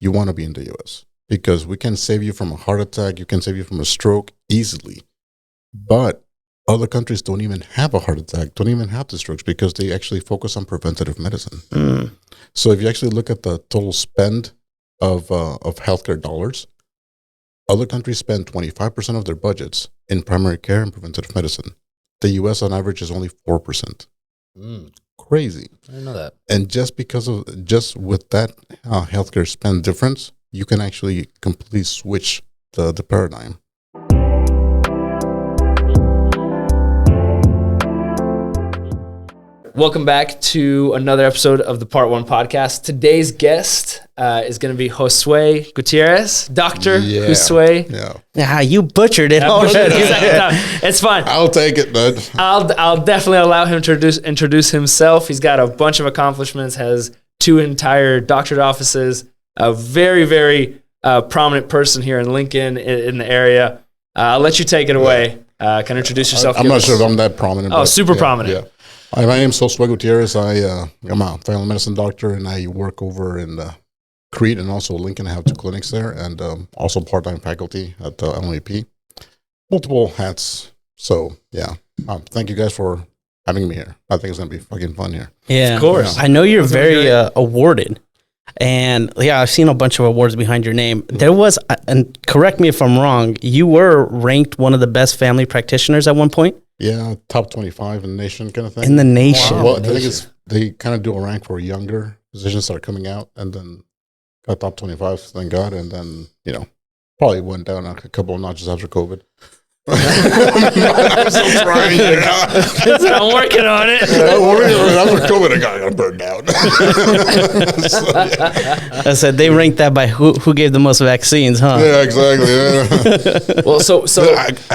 you want to be in the U.S. because we can save you from a heart attack. You can save you from a stroke easily. But other countries don't even have a heart attack, don't even have the strokes because they actually focus on preventative medicine. So if you actually look at the total spend of healthcare dollars, other countries spend 25% of their budgets in primary care and preventative medicine. The U.S. on average is only 4%. Crazy. I didn't know that. And just with that healthcare spend difference, you can actually completely switch the paradigm. Welcome back to another episode of the PartONE podcast. Today's guest is going to be Josue Gutierrez, Dr. Josue. Yeah, you butchered it already. It's fine. I'll take it, bud. I'll definitely allow him to introduce himself. He's got a bunch of accomplishments, has 2 entire doctorate offices, a very, very prominent person here in Lincoln in the area. I'll let you take it away. Can you introduce yourself? I'm not sure if I'm that prominent. Oh, super prominent. Yeah. Hi, my name is Josue Gutierrez. I'm a family medicine doctor, and I work over in Crete and also Lincoln. I have 2 clinics there, and also part-time faculty at LAP. Multiple hats. So, yeah. Thank you guys for having me here. I think it's going to be fucking fun here. Yeah. Of course. I know you're very awarded. And, I've seen a bunch of awards behind your name. There was, and correct me if I'm wrong, you were ranked one of the best family practitioners at one point? Yeah, top 25 in the nation kind of thing. In the nation. Well, I think they kind of do a rank for younger physicians that are coming out, and then got top 25, thank God, and then, probably went down a couple of notches after COVID. I'm still trying. I'm working on it. After COVID, I got burned out. I said they ranked that by who gave the most vaccines, huh? Yeah, exactly. Yeah. Well, so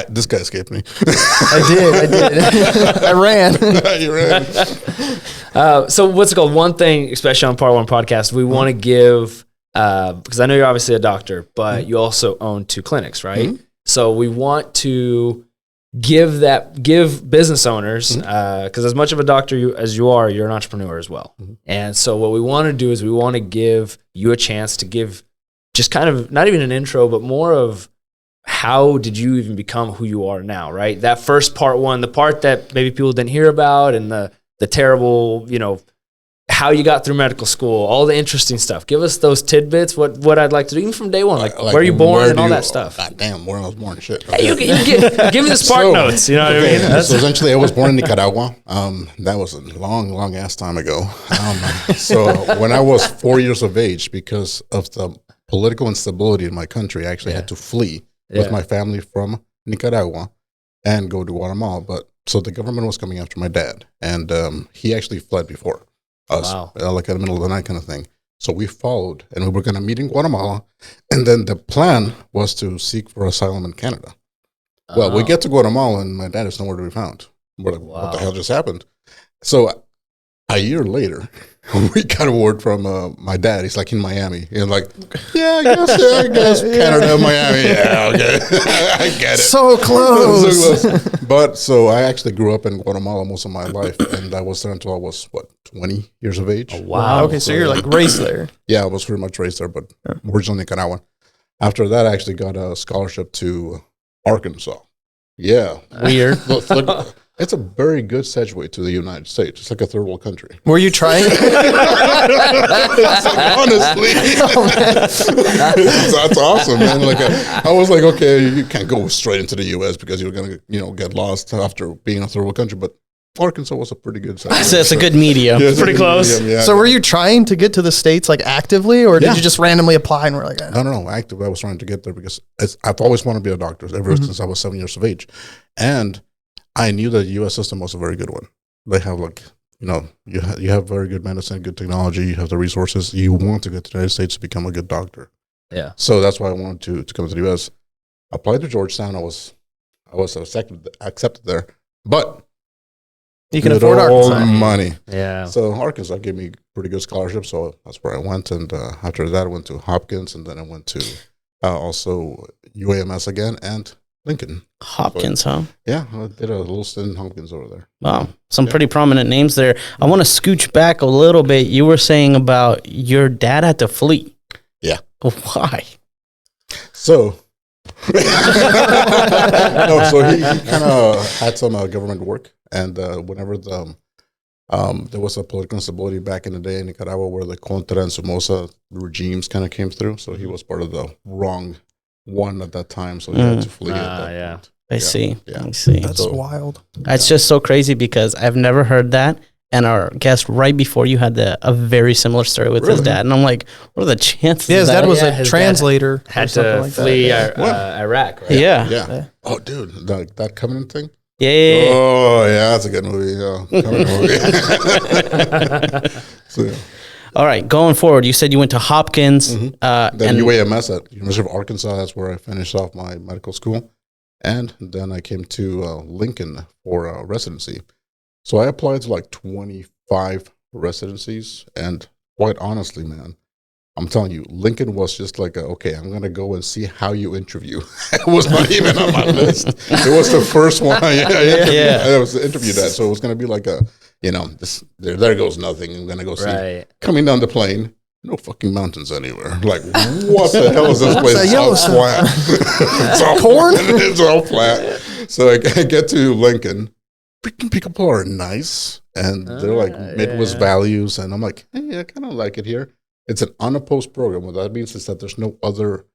this guy escaped me. I did. I ran. You ran. So what's it called? One thing, especially on PartONE podcast, we want to give, because I know you're obviously a doctor, but you also own 2 clinics, right? Mm-hmm. So we want to give business owners, because as much of a doctor as you are, you're an entrepreneur as well. Mm-hmm. And so what we want to do is we want to give you a chance to give just kind of not even an intro, but more of how did you even become who you are now, right? That first part 1, the part that maybe people didn't hear about, and the terrible, how you got through medical school, all the interesting stuff. Give us those tidbits, what I'd like to do, even from day one, like where you born and all that stuff. God damn, where I was born and shit. Okay. Hey, give me the spark notes, you know what I mean? So essentially, I was born in Nicaragua. That was a long ass time ago. So when I was 4 years of age, because of the political instability in my country, I actually had to flee with my family from Nicaragua and go to Guatemala. But so the government was coming after my dad, and he actually fled before us, like in the middle of the night kind of thing. So we followed, and we were going to meet in Guatemala, and then the plan was to seek for asylum in Canada. Well, we get to Guatemala, and my dad is nowhere to be found. We're like, what the hell just happened? So a year later, we got a word from my dad. He's like in Miami. And like, I guess Canada, Miami. Yeah, okay. I get it. So close. But so I actually grew up in Guatemala most of my life, and I was there until I was, 20 years of age. Oh, wow. Okay, so you're like raised there. Yeah, I was pretty much raised there, but originally Nicaraguan. After that, I actually got a scholarship to Arkansas. Yeah. Weird. It's a very good segue to the United States. It's like a third world country. Were you trying? Honestly. That's awesome, man. I was like, okay, you can't go straight into the U.S. because you're going to, get lost after being a third world country. But Arkansas was a pretty good segue. So it's a good medium. Yeah, pretty close. Medium, yeah. So were you trying to get to the States actively, or did you just randomly apply and were like, No, actively I was trying to get there because I've always wanted to be a doctor ever since I was 7 years of age. And I knew that the U.S. system was a very good one. They have you have very good medicine, good technology, you have the resources. You want to get to the United States to become a good doctor. Yeah. So that's why I wanted to come to the U.S. Applied to Georgetown. I was accepted there, but you can afford Arkansas money. Yeah. So Arkansas gave me pretty good scholarship, so that's where I went. And after that, I went to Hopkins, and then I went to also UAMS again and Lincoln. Hopkins, huh? Yeah, I did a little stint in Hopkins over there. Wow, some pretty prominent names there. I want to scooch back a little bit. You were saying about your dad had to flee. Yeah. Why? So, no, so he kind of had some government work, and whenever there was a political instability back in the day in Nicaragua where the Contra and Somoza regimes kind of came through, so he was part of the wrong one at that time, so he had to flee at that point. I see. Yeah. I see. That's wild. It's just so crazy because I've never heard that. And our guest right before you had a very similar story with his dad. And I'm like, what are the chances? Yeah, his dad was a his translator. Had to like flee that. Iraq, right? Yeah. Oh, dude, that Covenant thing? Yeah. Oh, yeah, that's a good movie. Yeah, Covenant movie. So, yeah. All right, going forward, you said you went to Hopkins. Then and UAMS at University of Arkansas. That's where I finished off my medical school. And then I came to Lincoln for residency. So I applied to like 25 residencies. And quite honestly, man, I'm telling you, Lincoln was just like, okay, I'm going to go and see how you interview. It was not even on my list. It was the first one I was interviewed at. So it was going to be like there goes nothing. I'm going to go see. Right. Coming down the plane, no fucking mountains anywhere. Like, what the hell is this place? It's all flat. It's all corn. It's all flat. So I get to Lincoln. Freaking people are nice, and they're like Midwest values, and I'm like, hey, I kind of like it here. It's an unopposed program. What that means is that there's no other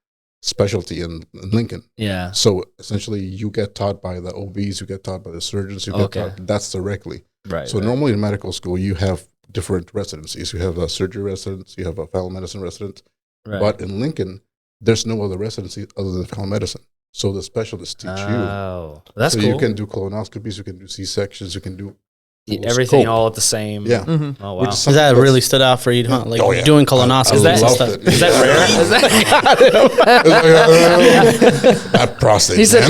specialty in Lincoln. Yeah. So essentially, you get taught by the OBs, you get taught by the surgeons, you get taught. That's directly. Right. So normally in medical school, you have different residencies. You have a surgery residence, you have a family medicine resident. Right. But in Lincoln, there's no other residency other than family medicine. So the specialists teach you. Oh, that's cool. So you can do colonoscopies, you can do C-sections, you can do everything all at the same. Yeah. Mm-hmm. Oh, wow. That really stood out for you, huh? Like doing colonoscopies and stuff. Is that rare? Is that prostate, he said,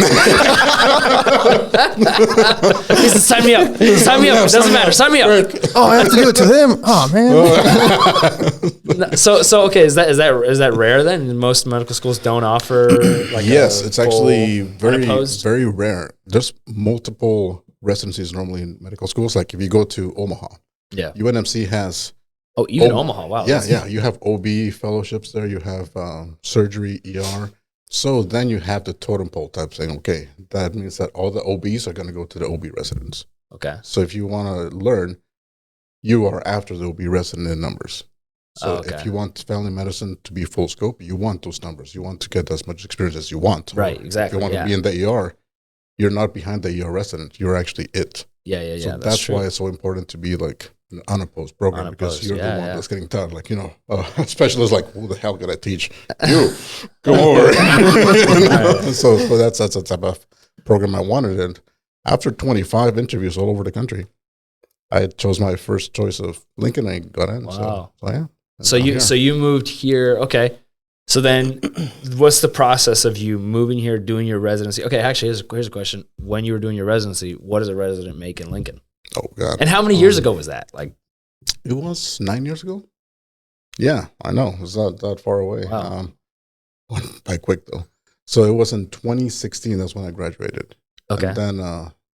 he said, sign me up. Sign me up. It doesn't matter. Sign me up. Oh, I have to do it to them. Oh, man. So okay, is that rare then? Most medical schools don't offer like it's actually very rare. There's multiple residencies normally in medical schools. Like if you go to Omaha, UNMC has Omaha. Wow. Yeah. You have OB fellowships there. You have surgery, ER. So then you have the totem pole type thing. Okay, that means that all the OBs are going to go to the OB residence. Okay. So if you want to learn, you are after the OB resident in numbers. So if you want family medicine to be full scope, you want those numbers. You want to get as much experience as you want. Right. Exactly. If you want to be in the ER, you're not behind the ER resident. You're actually it. Yeah. So that's why it's so important to be like an unopposed program because you're the one that's getting taught. Like, a specialist like, who the hell can I teach? You, come over. So that's the type of program I wanted. And after 25 interviews all over the country, I chose my first choice of Lincoln and I got in. Wow. So you moved here. Okay. So then what's the process of you moving here, doing your residency? Okay, actually, here's a question. When you were doing your residency, what does a resident make in Lincoln? Oh, God. And how many years ago was that? Like, it was 9 years ago. Yeah, I know. It was not that far away. Wow. Went by quick, though. So it was in 2016. That's when I graduated. Okay. And then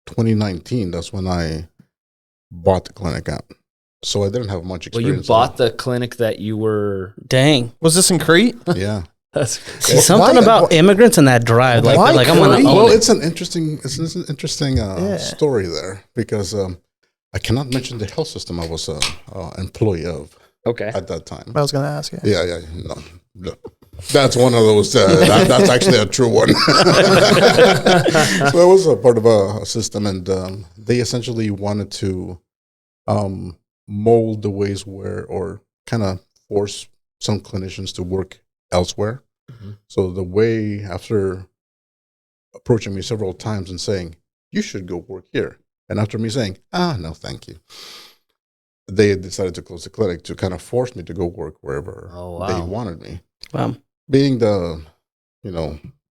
2019, that's when I bought the clinic out. So I didn't have much experience. Well, you bought the clinic that you were... Dang. Was this in Crete? Yeah. That's something about immigrants and that drive. Like I'm gonna own Well, it. it's an interesting story there because I cannot mention the health system I was an employee of. Okay. At that time. I was going to ask you. Yeah. No. That's one of those. That's actually a true one. So I was a part of a system, and they essentially wanted to mold the ways or kind of force some clinicians to work elsewhere. Mm-hmm. So the way, after approaching me several times and saying, you should go work here, and after me saying, no, thank you, they decided to close the clinic to kind of force me to go work wherever they wanted me. Wow. Being the,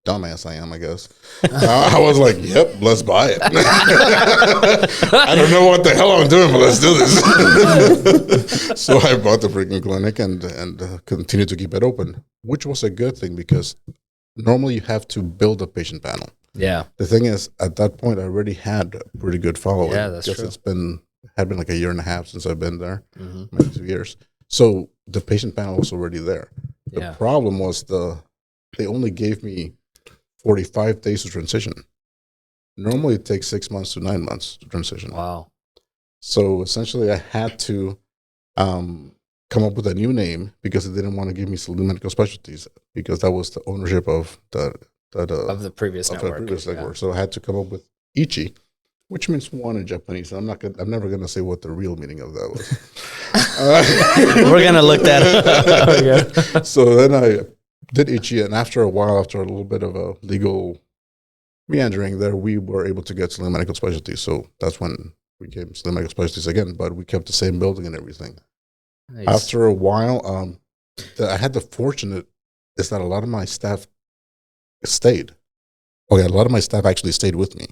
dumbass I am, I guess. I was like, yep, let's buy it. I don't know what the hell I'm doing, but let's do this. So I bought the freaking clinic and continued to keep it open, which was a good thing because normally you have to build a patient panel. Yeah. The thing is, at that point, I already had a pretty good following. Yeah, that's true. It's had been like a year and a half since I've been there, maybe 2 years. So the patient panel was already there. The problem was they only gave me 45 days to transition. Normally it takes 6 months to 9 months to transition. Wow. So essentially I had to come up with a new name because they didn't want to give me Salute Medical Specialties because that was the ownership of of the previous network. So I had to come up with Ichi, which means one in Japanese. I'm never gonna say what the real meaning of that was. We're gonna look that up. So then I did Ichi, and after a while, after a little bit of a legal meandering there, we were able to get Salute Medical Specialties. So that's when we came Salute Medical Specialties again, but we kept the same building and everything. Nice. After a while, I had the fortunate is that a lot of my staff stayed. Okay, a lot of my staff actually stayed with me.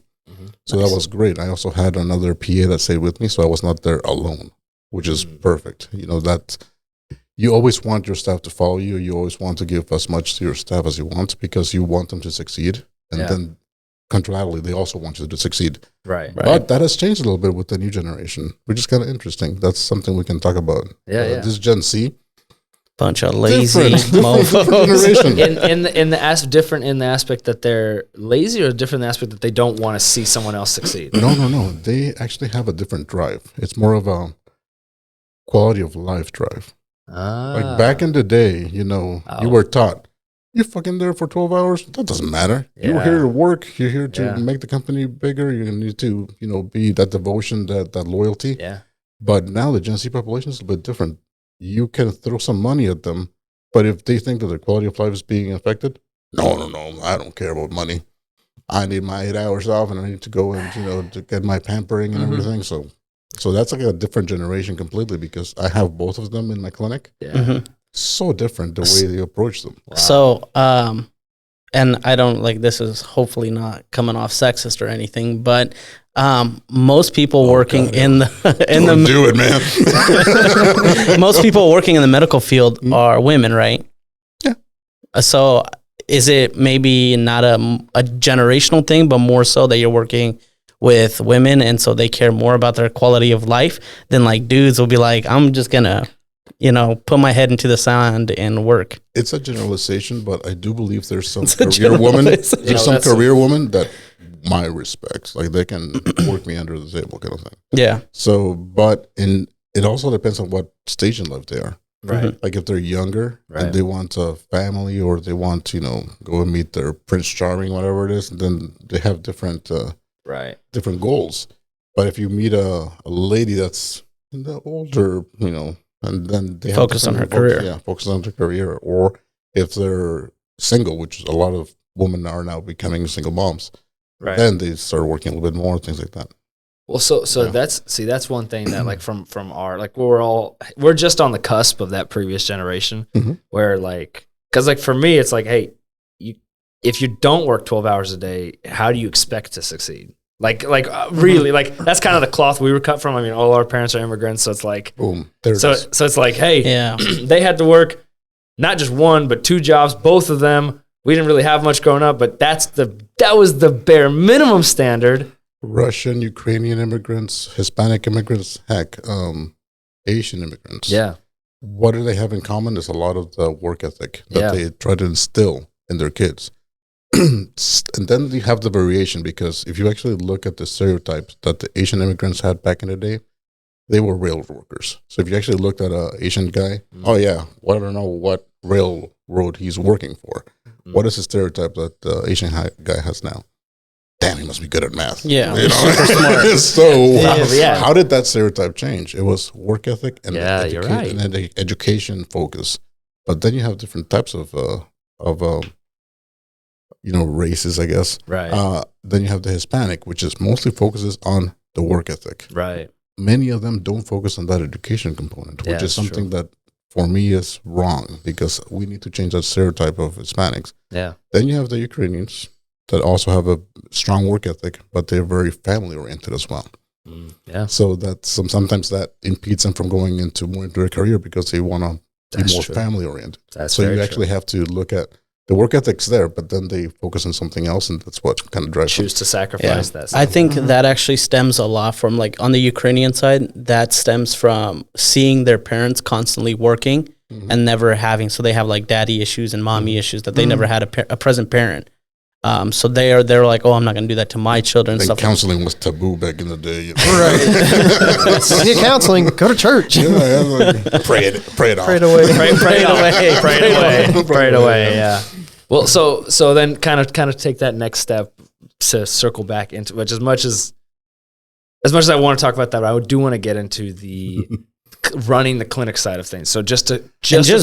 So that was great. I also had another PA that stayed with me, so I was not there alone, which is perfect. You know, that you always want your staff to follow you. You always want to give as much to your staff as you want because you want them to succeed. And then contrarily, they also want you to succeed. Right. But that has changed a little bit with the new generation, which is kind of interesting. That's something we can talk about. This Gen Z. Bunch of lazy generation. Different in the aspect that they're lazy, or different in the aspect that they don't want to see someone else succeed? No. They actually have a different drive. It's more of a quality of life drive. Like back in the day, you know, you were taught, you're fucking there for 12 hours. That doesn't matter. You're here to work. You're here to make the company bigger. You need to, you know, be that devotion, that loyalty. Yeah. But now the Gen Z population is a bit different. You can throw some money at them, but if they think that their quality of life is being affected, no, I don't care about money. I need my 8 hours off, and I need to go and, you know, to get my pampering and everything. So that's like a different generation completely because I have both of them in my clinic. Yeah. So different the way they approach them. Wow. So, and I don't like this is hopefully not coming off sexist or anything, but most people working in the do it, man. most people working in the medical field are women, right? Yeah. So is it maybe not a generational thing, but more so that you're working with women and so they care more about their quality of life than like dudes will be like, I'm just gonna, you know, put my head into the sand and work. It's a generalization, but I do believe there's some career women. There's some career women that my respects, like they can work me under the table kind of thing. Yeah. So, but it also depends on what stage in life they are. Right. Like if they're younger and they want a family or they want to, you know, go and meet their Prince Charming, whatever it is, then they have different different goals. But if you meet a lady that's in the older, you know, and then they focus on her career. Yeah, focus on their career. Or if they're single, which a lot of women are now becoming single moms, then they start working a little bit more, things like that. Well, so that's one thing that like from our, like we're just on the cusp of that previous generation where like, cause like for me, it's like, hey, if you don't work 12 hours a day, how do you expect to succeed? Really, like that's kind of the cloth we were cut from. I mean, all our parents are immigrants, so it's like, boom. So it's like, hey, they had to work not just one but two jobs, both of them. We didn't really have much growing up, but that was the bare minimum standard. Russian, Ukrainian immigrants, Hispanic immigrants, heck, Asian immigrants. Yeah. What do they have in common? There's a lot of the work ethic that they try to instill in their kids. And then you have the variation, because if you actually look at the stereotypes that the Asian immigrants had back in the day, they were railroad workers. So if you actually looked at an Asian guy, I don't know what railroad he's working for. What is the stereotype that the Asian guy has now? Damn, he must be good at math. Yeah, you know? super smart. So how did that stereotype change? It was work ethic and you're right. and then the education focus. But then you have different types of races, I guess. Right. Then you have the Hispanic, which is mostly focuses on the work ethic. Right. Many of them don't focus on that education component, which is something that for me is wrong, because we need to change that stereotype of Hispanics. Yeah. Then you have the Ukrainians that also have a strong work ethic, but they're very family oriented as well. Yeah. So that sometimes that impedes them from going into their career, because they want to be more family oriented. So you actually have to look at the work ethic's there, but then they focus on something else, and that's what kind of drives them. Choose to sacrifice that stuff. I think that actually stems a lot from, like, on the Ukrainian side, that stems from seeing their parents constantly working and never having, so they have like daddy issues and mommy issues that they never had a present parent. So they're like, oh, I'm not going to do that to my children. And stuff counseling was taboo back in the day. You know? Right. You need counseling, go to church. Yeah, like, pray it off. Pray it away. Pray it away. Yeah. Well, so then kind of take that next step to circle back into, which as much as I want to talk about that, I do want to get into the running the clinic side of things. So just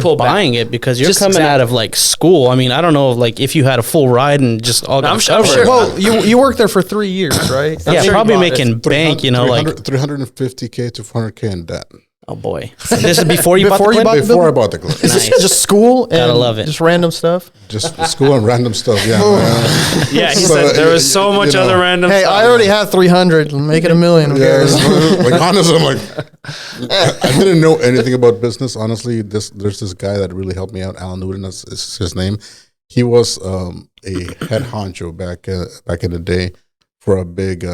pull buying back. it, because you're coming out of like school. I mean, I don't know if you had a full ride and just all got I'm sure. Well, you worked there for 3 years, right? Yeah, sure probably making bank, like 350K to 400K in debt. oh boy. This is before you bought the Before you clinic? bought Before I bought the clinic. Is this Nice. just school and Gotta love it. just random stuff? Just school and random stuff, yeah. Yeah, he So, said there was so much you know, other random Hey, stuff. I already had 300. Make it $1 million. Who Yeah, cares? like honestly, I'm like, I didn't know anything about business. Honestly, there's this guy that really helped me out. Alan Newton is his name. He was a head honcho back in the day for a big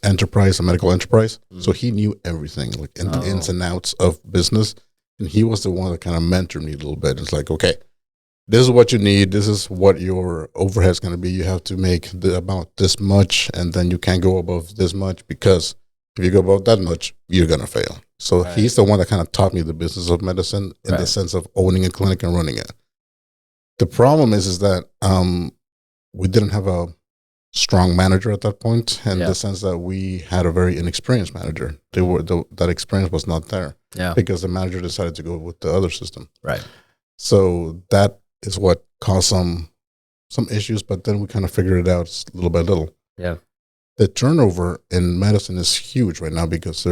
enterprise, a medical enterprise. So he knew everything, like the ins and outs of business. And he was the one that kind of mentored me a little bit. It's like, okay, this is what you need. This is what your overhead is going to be. You have to make about this much, and then you can't go above this much, because if you go above that much, you're going to fail. So he's the one that kind of taught me the business of medicine in the sense of owning a clinic and running it. The problem is that we didn't have a strong manager at that point, in the sense that we had a very inexperienced manager. That experience was not there, because the manager decided to go with the other system. Right. So that is what caused some issues, but then we kind of figured it out little by little. Yeah. The turnover in medicine is huge right now, because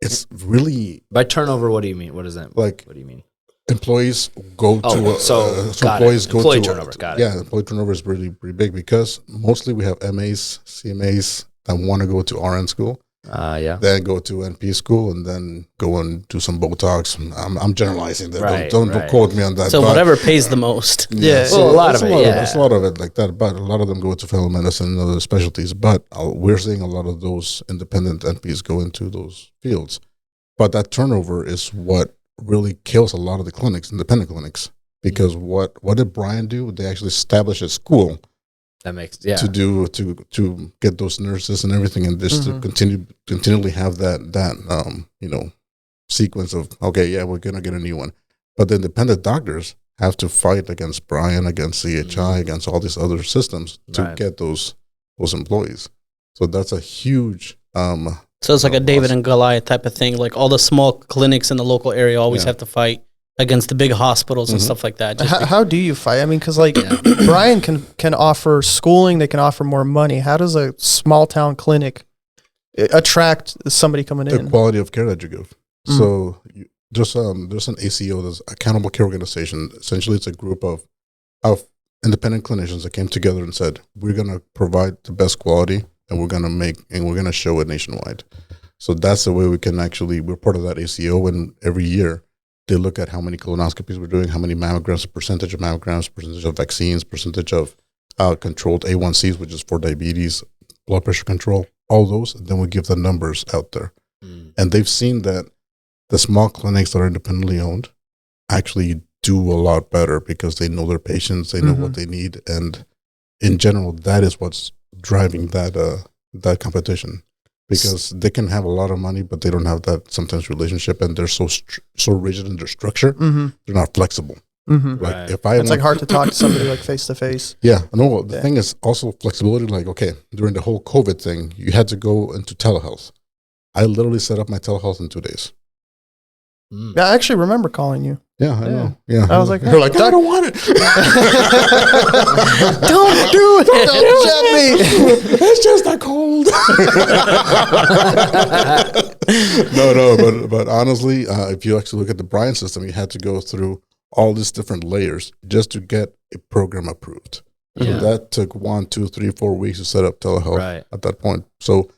it's really, By turnover, what do you mean? What is that? like, What do you mean? employees go to employees employee turnover. Got it. Yeah, employee turnover is really pretty big, because mostly we have MAs, CMAs that want to go to RN school, then go to NP school, and then go and do some Botox. I'm generalizing that. Right, don't quote me on that. So but whatever pays the most. Yeah. Well, a lot of it, There's a lot of it like that, but a lot of them go to family medicine and other specialties. But we're seeing a lot of those independent NPs go into those fields. But that turnover is what really kills a lot of the clinics, independent clinics, because what did Brian do? They actually established a school That makes to get those nurses and everything, and just to continually have that sequence of, okay, yeah, we're gonna get a new one. But the independent doctors have to fight against Brian, against CHI, against all these other systems to get those employees. So that's a huge So it's like a David and Goliath type of thing. Like all the small clinics in the local area always have to fight against the big hospitals and stuff like that. How do you fight? I mean, because like Brian can offer schooling, they can offer more money. How does a small town clinic attract somebody coming in? The quality of care that you give. So there's an ACO, there's Accountable Care Organization. Essentially, it's a group of independent clinicians that came together and said, we're going to provide the best quality, and we're going to show it nationwide. So that's the way we can actually, we're part of that ACO, and every year they look at how many colonoscopies we're doing, how many mammograms, percentage of mammograms, percentage of vaccines, percentage of controlled A1Cs, which is for diabetes, blood pressure control, all those. And then we give the numbers out there. And they've seen that the small clinics that are independently owned actually do a lot better, because they know their patients, they know what they need. And in general, that is what's driving that competition, because they can have a lot of money, but they don't have that sometimes relationship, and they're so rigid in their structure. They're not flexible. Like It's like hard to talk to somebody like face to face. Yeah, no. The thing is also flexibility. Like, okay, during the whole COVID thing, you had to go into telehealth. I literally set up my telehealth in 2 days. Yeah, I actually remember calling you. Yeah, I know. Yeah, I was like, you're like, I don't want it. Don't do it. Don't jab me. It's just a cold. But honestly, if you actually look at the Brian system, you had to go through all these different layers just to get a program approved. So that took 1, 2, 3, 4 weeks to set up telehealth at that point. So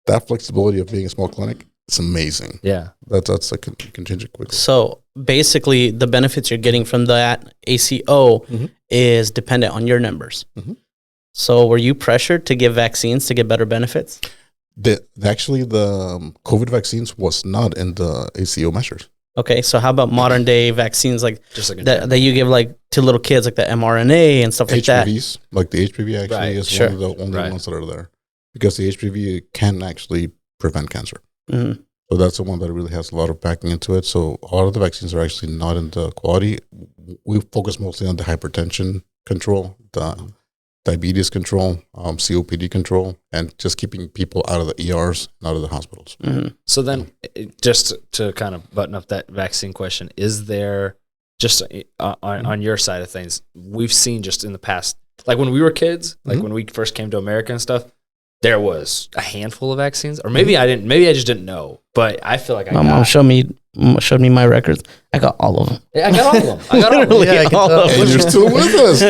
that flexibility of being a small clinic, it's amazing. Yeah. That's a contingent quickly. So basically, the benefits you're getting from that ACO is dependent on your numbers. So were you pressured to give vaccines to get better benefits? Actually, the COVID vaccines was not in the ACO measures. Okay, so how about modern day vaccines like Just like that you give like to little kids, like the mRNA and stuff like that? HPVs, like the HPV actually Right, is sure. one of the only Right. ones that are there because the HPV can actually prevent cancer. Mhm. So that's the one that really has a lot of backing into it. So a lot of the vaccines are actually not in the quality. We focus mostly on the hypertension control, the diabetes control, COPD control, and just keeping people out of the ERs and out of the hospitals. Mhm. So then, just to kind of button up that vaccine question, is there just on your side of things? We've seen just in the past, like when we were kids, like when we first came to America and stuff, there was a handful of vaccines, or maybe I didn't. Maybe I just didn't know. But I feel like My mom showed me my records. I got all of them. I got all of them. I got all of them. Literally Yeah, I can all tell. of them. And you're still with us.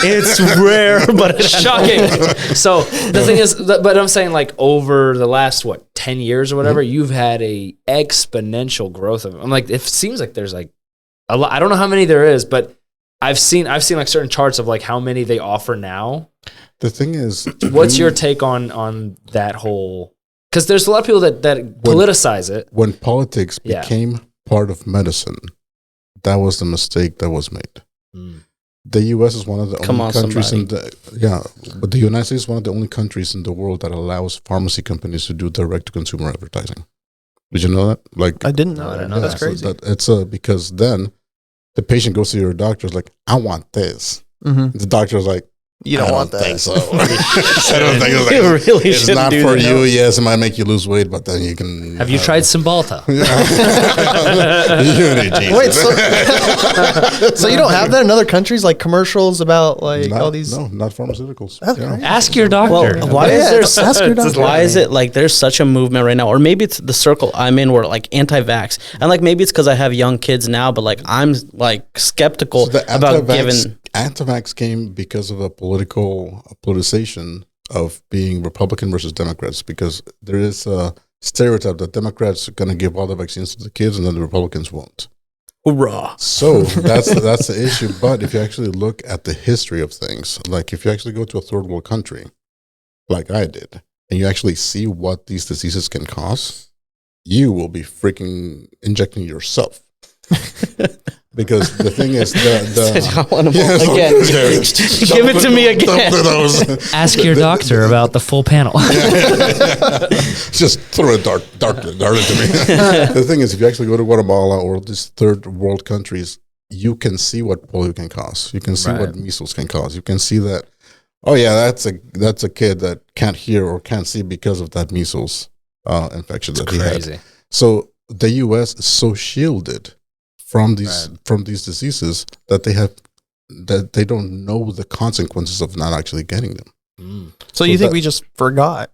It's rare, but it's Shocking. So the thing is, but I'm saying like over the last 10 years or whatever, you've had a exponential growth of them. I'm like, it seems like there's like a lot. I don't know how many there is, but I've seen like certain charts of like how many they offer now. The thing is, What's your take on that whole? Because there's a lot of people that politicize it. when politics Yeah. became part of medicine, that was the mistake that was made. Mm. The U.S. is one of the Come only on, countries somebody. but the United States is one of the only countries in the world that allows pharmacy companies to do direct-to-consumer advertising. Did you know that? Like, I didn't No, know I that. didn't know That's that. crazy. It's because then the patient goes to your doctor, is like, I want this. Mm-hmm. The doctor's like, You don't I want don't that. think so. I don't think so. You really It's shouldn't not do for that. you. Yes, it might make you lose weight, but then you can. Have you tried Cymbalta? Wait, so you don't have that in other countries, like commercials about like all these? No, not pharmaceuticals. That's Yeah. crazy. Ask your doctor. Well, why Yeah, is there ask your doctor. why is it like there's such a movement right now, or maybe it's the circle I'm in where like anti-vax, and like maybe it's because I have young kids now, but like I'm like skeptical So the about giving. anti-vax came because of a politicization of being Republican versus Democrats, because there is a stereotype that Democrats are going to give all the vaccines to the kids and then the Republicans won't. Hoorah! So that's the issue. But if you actually look at the history of things, like if you actually go to a third world country, like I did, and you actually see what these diseases can cause, you will be freaking injecting yourself. Because the thing is, I want to Yeah, again. Give it to me again. Ask your doctor about the full panel. Just throw a dart into me. The thing is, if you actually go to Guatemala or these third world countries, you can see what polio can cause. You can see Right. what measles can cause. You can see that. Oh yeah, that's a kid that can't hear or can't see because of that measles infection that he had. Crazy. So the U.S. is so shielded from these diseases that they don't know the consequences of not actually getting them. Mm. So you So think that- we just forgot?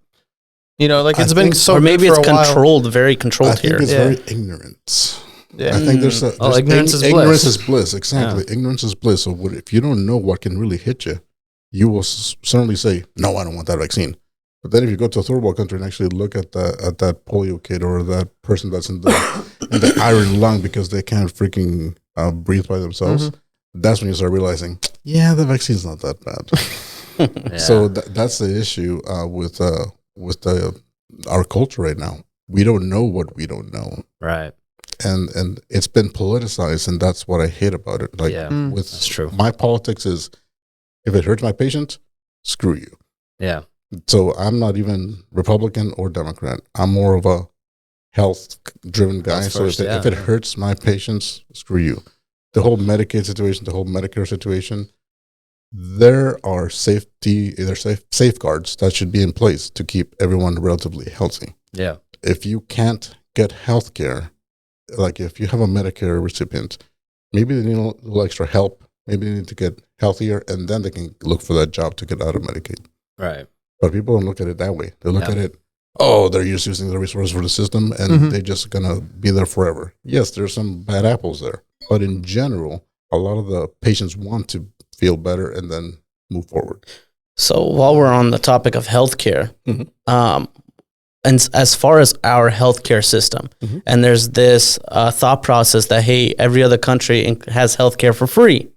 You know, like I it's been think- so Or maybe good it's for a while. controlled, very controlled I think here. it's Yeah. very ignorance. Yeah. I think there's ignorance is ignorance bliss. is bliss. Exactly, ignorance is bliss. So if you don't know what can really hit you, you will certainly say, "No, I don't want that vaccine." But then if you go to a third world country and actually look at that polio kid or that person that's in the iron lung because they can't freaking breathe by themselves, that's when you start realizing, yeah, the vaccine's not that bad. Yeah. So that's the issue with our culture right now. We don't know what we don't know, Right. and it's been politicized, and that's what I hate about it. Like Yeah. with That's true. my politics is, if it hurts my patient, screw you. Yeah. So I'm not even Republican or Democrat. I'm more of a health-driven guy. Health So first, if it hurts my patients, screw you. The whole Medicaid situation, the whole Medicare situation, there are safeguards that should be in place to keep everyone relatively healthy. Yeah. If you can't get health care, like if you have a Medicare recipient, maybe they need a little extra help. Maybe they need to get healthier, and then they can look for that job to get out of Medicaid. Right. But people don't look at it that way. They look Yeah. at it, oh, they're just using the resources for the system, and they're just going to be there forever. Yes, there's some bad apples there. But in general, a lot of the patients want to feel better and then move forward. So while we're on the topic of healthcare, and as far as our healthcare system, and there's this thought process that hey, every other country has healthcare for free,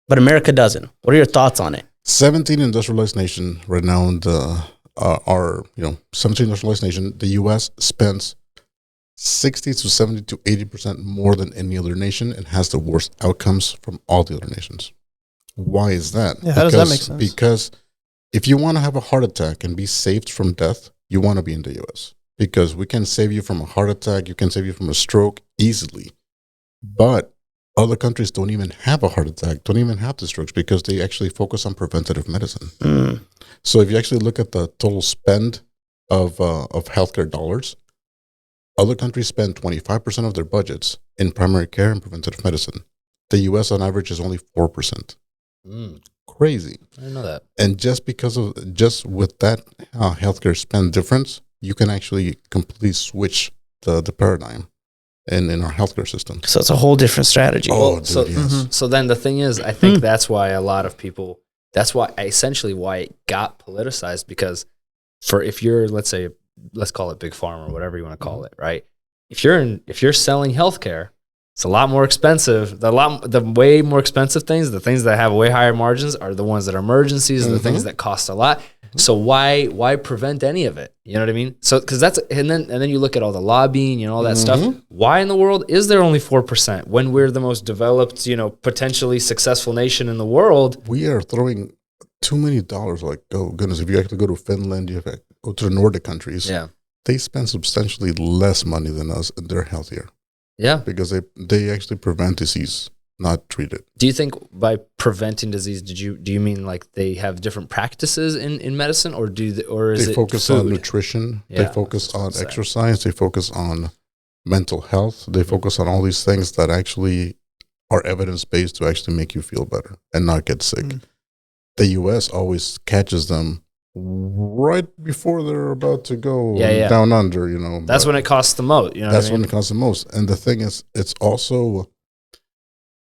but America doesn't. What are your thoughts on it? 17 industrialized nation right now in the 17 industrialized nation, the U.S. spends 60 to 70 to 80% more than any other nation and has the worst outcomes from all the other nations. Why is that? Yeah, how does that make sense? Because if you want to have a heart attack and be saved from death, you want to be in the US because we can save you from a heart attack, you can save you from a stroke easily. But other countries don't even have a heart attack, don't even have the strokes because they actually focus on preventative medicine. So if you actually look at the total spend of healthcare dollars, other countries spend 25% of their budgets in primary care and preventative medicine. The US on average is only 4%. Crazy. I didn't know that. And just with that healthcare spend difference, you can actually completely switch the paradigm in our healthcare system. So it's a whole different strategy. Oh, so, dude, yes. so then the thing is, I think that's why a lot of people, that's why essentially why it got politicized, because if you're, let's call it big pharma or whatever you want to call it, right? If you're selling healthcare, it's a lot more expensive. The way more expensive things, the things that have way higher margins are the ones that are emergencies, the things that cost a lot. So why prevent any of it? You know what I mean? So because and then you look at all the lobbying and all that stuff. Why in the world is there only 4% when we're the most developed, potentially successful nation in the world? We are throwing too many dollars. Like, oh goodness, if you actually go to Finland, you have to go to the Nordic countries. Yeah, they spend substantially less money than us, and they're healthier. Yeah, because they actually prevent disease, not treat it. Do you think by preventing disease, do you mean like they have different practices in medicine, or is they it focus food? on nutrition? Yeah, they focus on exercise. They focus on mental health. They focus on all these things that actually are evidence based to actually make you feel better and not get sick. The U.S. always catches them right before they're about to go down under, That's when it costs the most. That's when it costs the most. And the thing is, it's also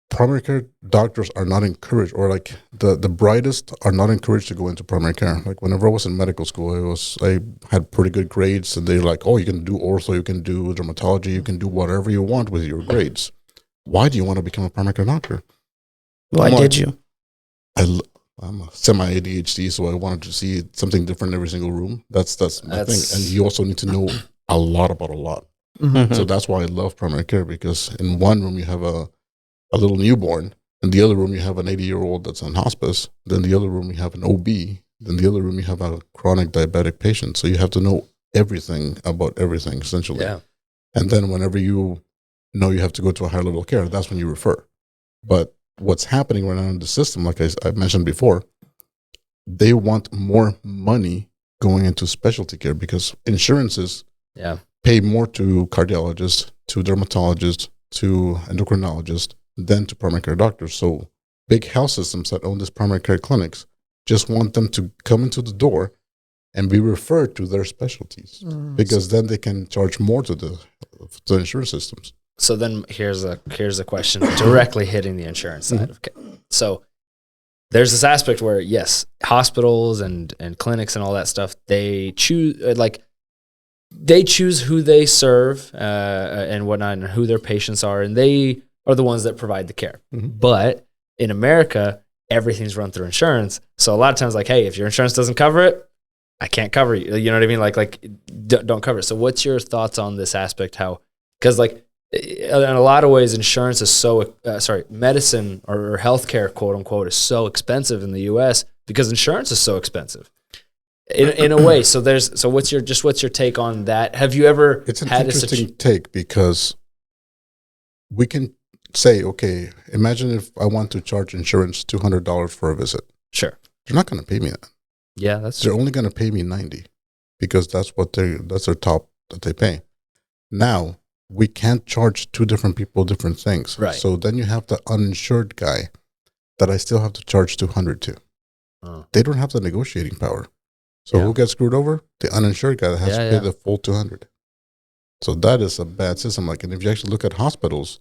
primary care doctors are not encouraged, or like the brightest are not encouraged to go into primary care. Like whenever I was in medical school, I had pretty good grades, and they're like, oh, you can do ortho, you can do dermatology, you can do whatever you want with your grades. Why do you want to become a primary care doctor? Why did you? I'm a semi-ADHD, so I wanted to see something different in every single room. That's my thing. And you also need to know a lot about a lot. So that's why I love primary care, because in one room you have a little newborn, in the other room you have an 80-year-old that's on hospice, then the other room you have an OB, then the other room you have a chronic diabetic patient. So you have to know everything about everything, essentially. Yeah. And then whenever you know you have to go to a higher level of care, that's when you refer. But what's happening right now in the system, like I mentioned before, they want more money going into specialty care because insurances pay more to cardiologists, to dermatologists, to endocrinologists than to primary care doctors. So big health systems that own these primary care clinics just want them to come into the door and be referred to their specialties because then they can charge more to the insurance systems. So then here's a question directly hitting the insurance side. Okay. So there's this aspect where, yes, hospitals and clinics and all that stuff, they choose who they serve and whatnot, and who their patients are, and they are the ones that provide the care. But in America, everything's run through insurance. So a lot of times, like, hey, if your insurance doesn't cover it, I can't cover you. You know what I mean? Like don't cover it. So what's your thoughts on this aspect? Because like, in a lot of ways, insurance is medicine or healthcare, quote unquote, is so expensive in the U.S. because insurance is so expensive. In a way, so what's your take on that? Have you ever It's an interesting take because we can say, okay, imagine if I want to charge insurance $200 for a visit. Sure, they're not going to pay me that. Yeah, they're only going to pay me $90 because that's their top that they pay. Now we can't charge two different people different things, right? So then you have the uninsured guy that I still have to charge $200 to. They don't have the negotiating power. So who gets screwed over? The uninsured guy that has to pay the full $200. So that is a bad system. Like, and if you actually look at hospitals,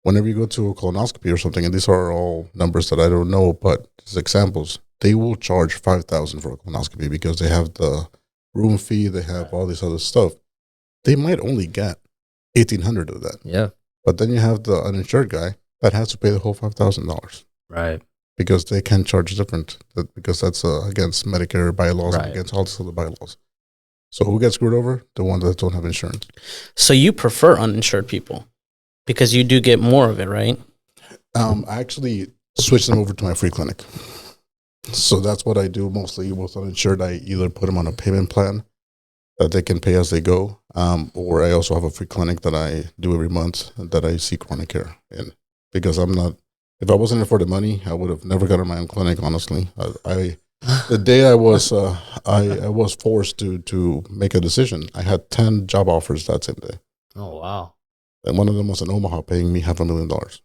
whenever you go to a colonoscopy or something, and these are all numbers that I don't know, but as examples, they will charge $5,000 for a colonoscopy because they have the room fee, they have all this other stuff. They might only get $1,800 of that. Yeah. But then you have the uninsured guy that has to pay the whole $5,000. Right. Because they can charge different, because that's against Medicare bylaws and against all these other bylaws. So who gets screwed over? The ones that don't have insurance. So you prefer uninsured people because you do get more of it, right? I actually switched them over to my free clinic. So that's what I do mostly with uninsured. I either put them on a payment plan that they can pay as they go, or I also have a free clinic that I do every month that I see chronic care in. Because I'm not, if I wasn't in for the money, I would have never gotten my own clinic, honestly. The day I was forced to make a decision, I had 10 job offers that same day. Oh, wow. And one of them was in Omaha paying me $500,000.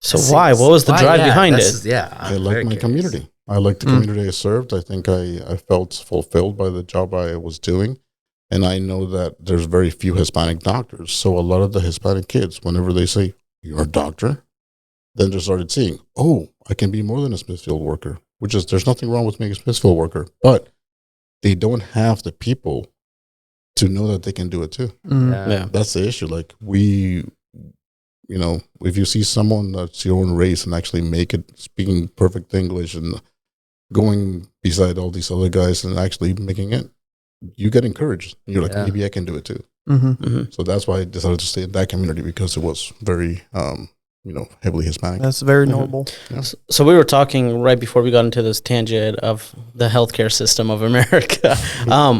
So why? What was the drive behind it? Yeah. I like my community. I like the community I served. I think I felt fulfilled by the job I was doing. And I know that there's very few Hispanic doctors. So a lot of the Hispanic kids, whenever they say, "You're a doctor," then they started seeing, oh, I can be more than a Smithfield worker, which is, there's nothing wrong with being a Smithfield worker, but they don't have the people to know that they can do it too. Yeah. That's the issue. Like if you see someone that's your own race and actually make it speaking perfect English and going beside all these other guys and actually making it, you get encouraged. You're like, maybe I can do it too. So that's why I decided to stay in that community, because it was very, heavily Hispanic. That's very noble. Yeah. So we were talking right before we got into this tangent of the healthcare system of America.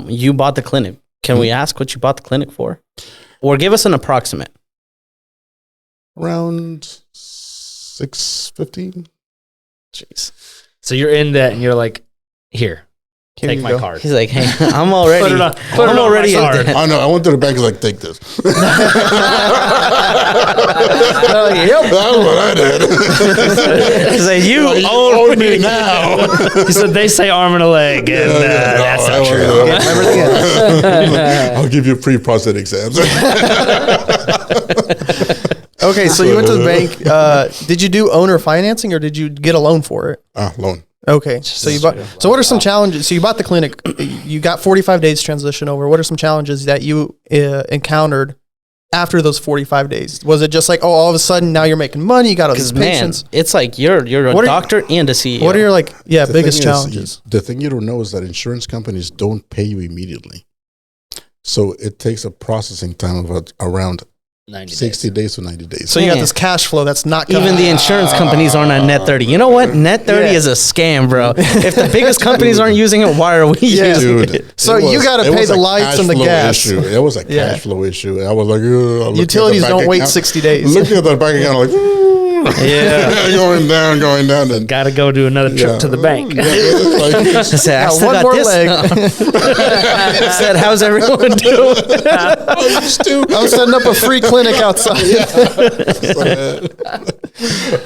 You bought the clinic. Can we ask what you bought the clinic for? Or give us an approximate. Around $650. Jeez. So you're in that and you're like, here, Here take you my go. card. He's like, hey, I'm already, Put it on I'm already my in card. debt. I know. I went to the bank and was like, take this. Yep. That's what I did. He's like, you You own own me now. He said they say arm and a leg, and that's not true. I'll give you pre-prostate exams. Okay, so you went to the bank. Did you do owner financing or did you get a loan for it? Loan. Okay, so you bought. So what are some challenges? So you bought the clinic. You got 45 days transition over. What are some challenges that you encountered after those 45 days? Was it just like, oh, all of a sudden now you're making money, you got all these patients? It's like you're a doctor and a CEO. What are your The biggest thing is, challenges? the thing you don't know is that insurance companies don't pay you immediately. So it takes a processing time of around 60 days to 90 days. So you got this cash flow that's not coming. Even the insurance companies aren't on net 30. You know what? Net 30 is a scam, bro. If the biggest companies aren't using it, why are we using it? So you got to pay the lights and the gas. It was a cash flow issue. I was like, utilities don't wait 60 days. Looking at that bank account, I'm like, Yeah. going down. And Got to go do another trip to the bank. I said, I still one got more this. leg. I said, how's everyone doing? I'm setting up a free clinic outside.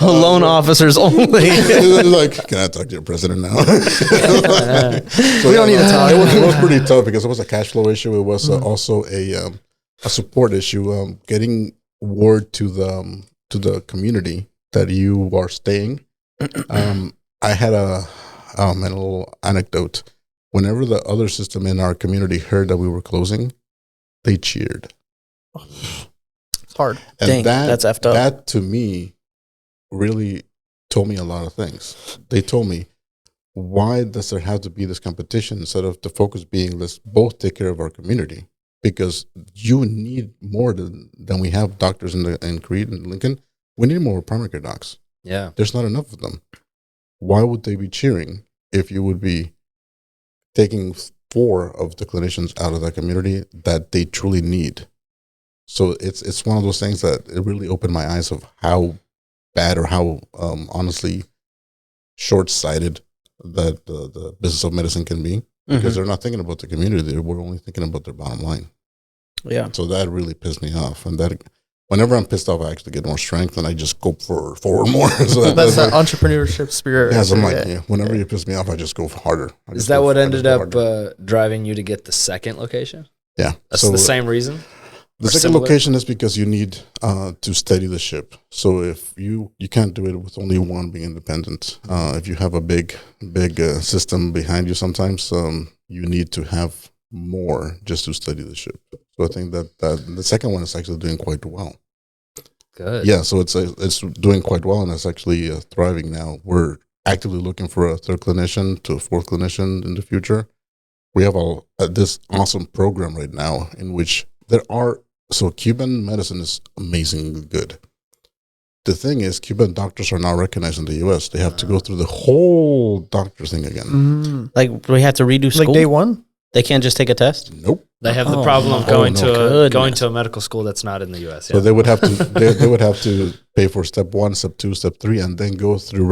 Loan officers only. Like, can I talk to your president now? So We don't need to talk. It was pretty tough because it was a cash flow issue. It was also a support issue. Getting word to the community that you are staying. I had a little anecdote. Whenever the other system in our community heard that we were closing, they cheered. It's hard. And Dang, that's effed up. That to me really told me a lot of things. They told me, why does there have to be this competition instead of the focus being, let's both take care of our community? Because you need more than we have doctors in Creed and Lincoln. We need more primary care docs. Yeah. There's not enough of them. Why would they be cheering if you would be taking 4 of the clinicians out of that community that they truly need? So it's one of those things that it really opened my eyes of how bad or how honestly short-sighted that the business of medicine can be, because they're not thinking about the community. We're only thinking about their bottom line. Yeah. So that really pissed me off. And that whenever I'm pissed off, I actually get more strength and I just go forward more. So That's that entrepreneurship spirit. Yeah, so I'm like, whenever you piss me off, I just go harder. Is that what ended up driving you to get the second location? Yeah. That's the same reason? The second location is because you need to steady the ship. So if you can't do it with only one being independent. If you have a big system behind you, sometimes you need to have more just to steady the ship. So I think that the second one is actually doing quite well. Good. Yeah, so it's doing quite well, and it's actually thriving now. We're actively looking for a third clinician to a fourth clinician in the future. we have this awesome program right now in which Cuban medicine is amazingly good. The thing is, Cuban doctors are now recognized in the U.S. They have to go through the whole doctor thing again. Like we have to redo school? Like day one? They can't just take a test? Nope. They have the problem of going goodness. to a medical school that's not in the U.S. So they would have to they would have to pay for step 1, step 2, step 3, and then go through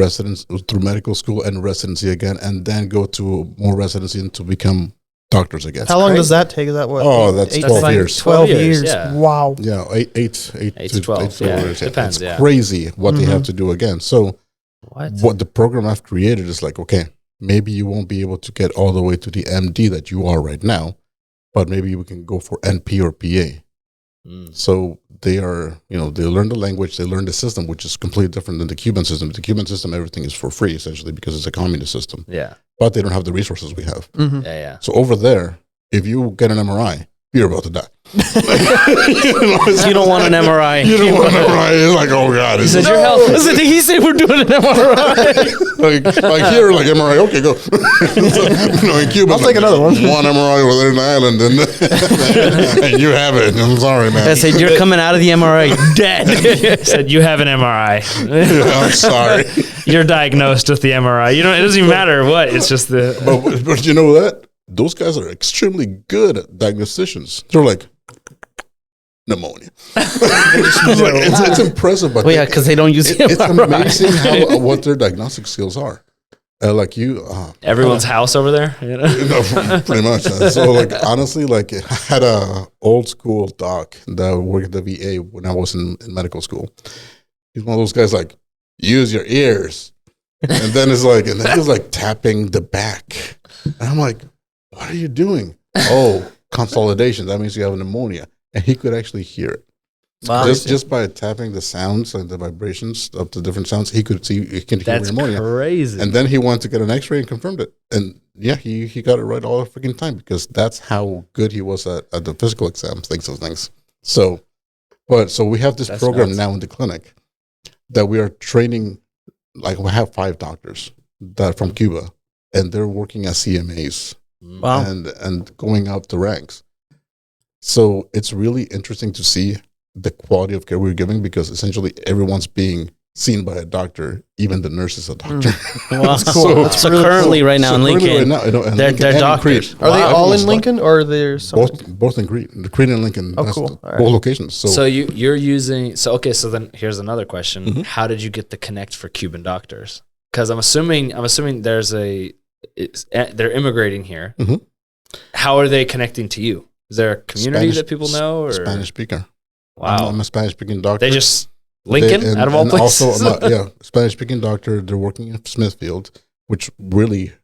medical school and residency again, and then go to more residency and to become doctors again. How long does that take? Is that what? Oh, that's 12 years. 12 years. Yeah. Wow. Yeah, 8 to 12 years. Depends. It's crazy what they have to do again. So what the program I've created is like, okay, maybe you won't be able to get all the way to the MD that you are right now, but maybe we can go for NP or PA. So they are, they learn the language, they learn the system, which is completely different than the Cuban system. The Cuban system, everything is for free, essentially, because it's a communist system. Yeah. But they don't have the resources we have. Yeah. So over there, if you get an MRI, you're about to die. You don't want an MRI. You don't want an MRI. It's like, oh God. He said, your health. He said we're doing an MRI. like here, like MRI, okay, go. In Cuba, I'll take another one. One MRI over there in the island, and you have it. I'm sorry, man. I said, you're coming out of the MRI dead. He said, you have an MRI. I'm sorry. You're diagnosed with the MRI. It doesn't even matter what. It's just the. But you know what? Those guys are extremely good at diagnosticians. They're like, pneumonia. It's impressive. But because they don't use it. It's amazing what their diagnostic skills are. Like you, everyone's house over there. Pretty much. So, like, honestly, like, I had a old school doc that worked at the VA when I was in medical school. He's one of those guys like, use your ears, and then he's like tapping the back, and I'm like, what are you doing? Oh, consolidation. That means you have pneumonia. And he could actually hear it. Wow. Just by tapping the sounds and the vibrations of the different sounds, he can hear pneumonia. That's crazy. And then he went to get an x-ray and confirmed it. And yeah, he got it right all the freaking time because that's how good he was at the physical exams, things. So we have this program now in the clinic that we are training, like we have 5 doctors that from Cuba, and they're working as CMAs. Wow. And going up the ranks. So it's really interesting to see the quality of care we're giving because essentially everyone's being seen by a doctor, even the nurse is a doctor. Wow, that's cool. So really currently cool. Right now in Lincoln, they're doctors. Are they all in Lincoln or are there both in Crete and Lincoln? Oh, cool. Both locations. So you're using, so then here's another question. Mm-hmm. How did you get the connect for Cuban doctors? Because I'm assuming there's they're immigrating here. Mm-hmm. How are they connecting to you? Is there a community that people know? Or? Spanish speaker. Wow. I'm a Spanish speaking doctor. They just, Lincoln, out of all places? Also, Spanish speaking doctor. They're working in Smithfield, which really,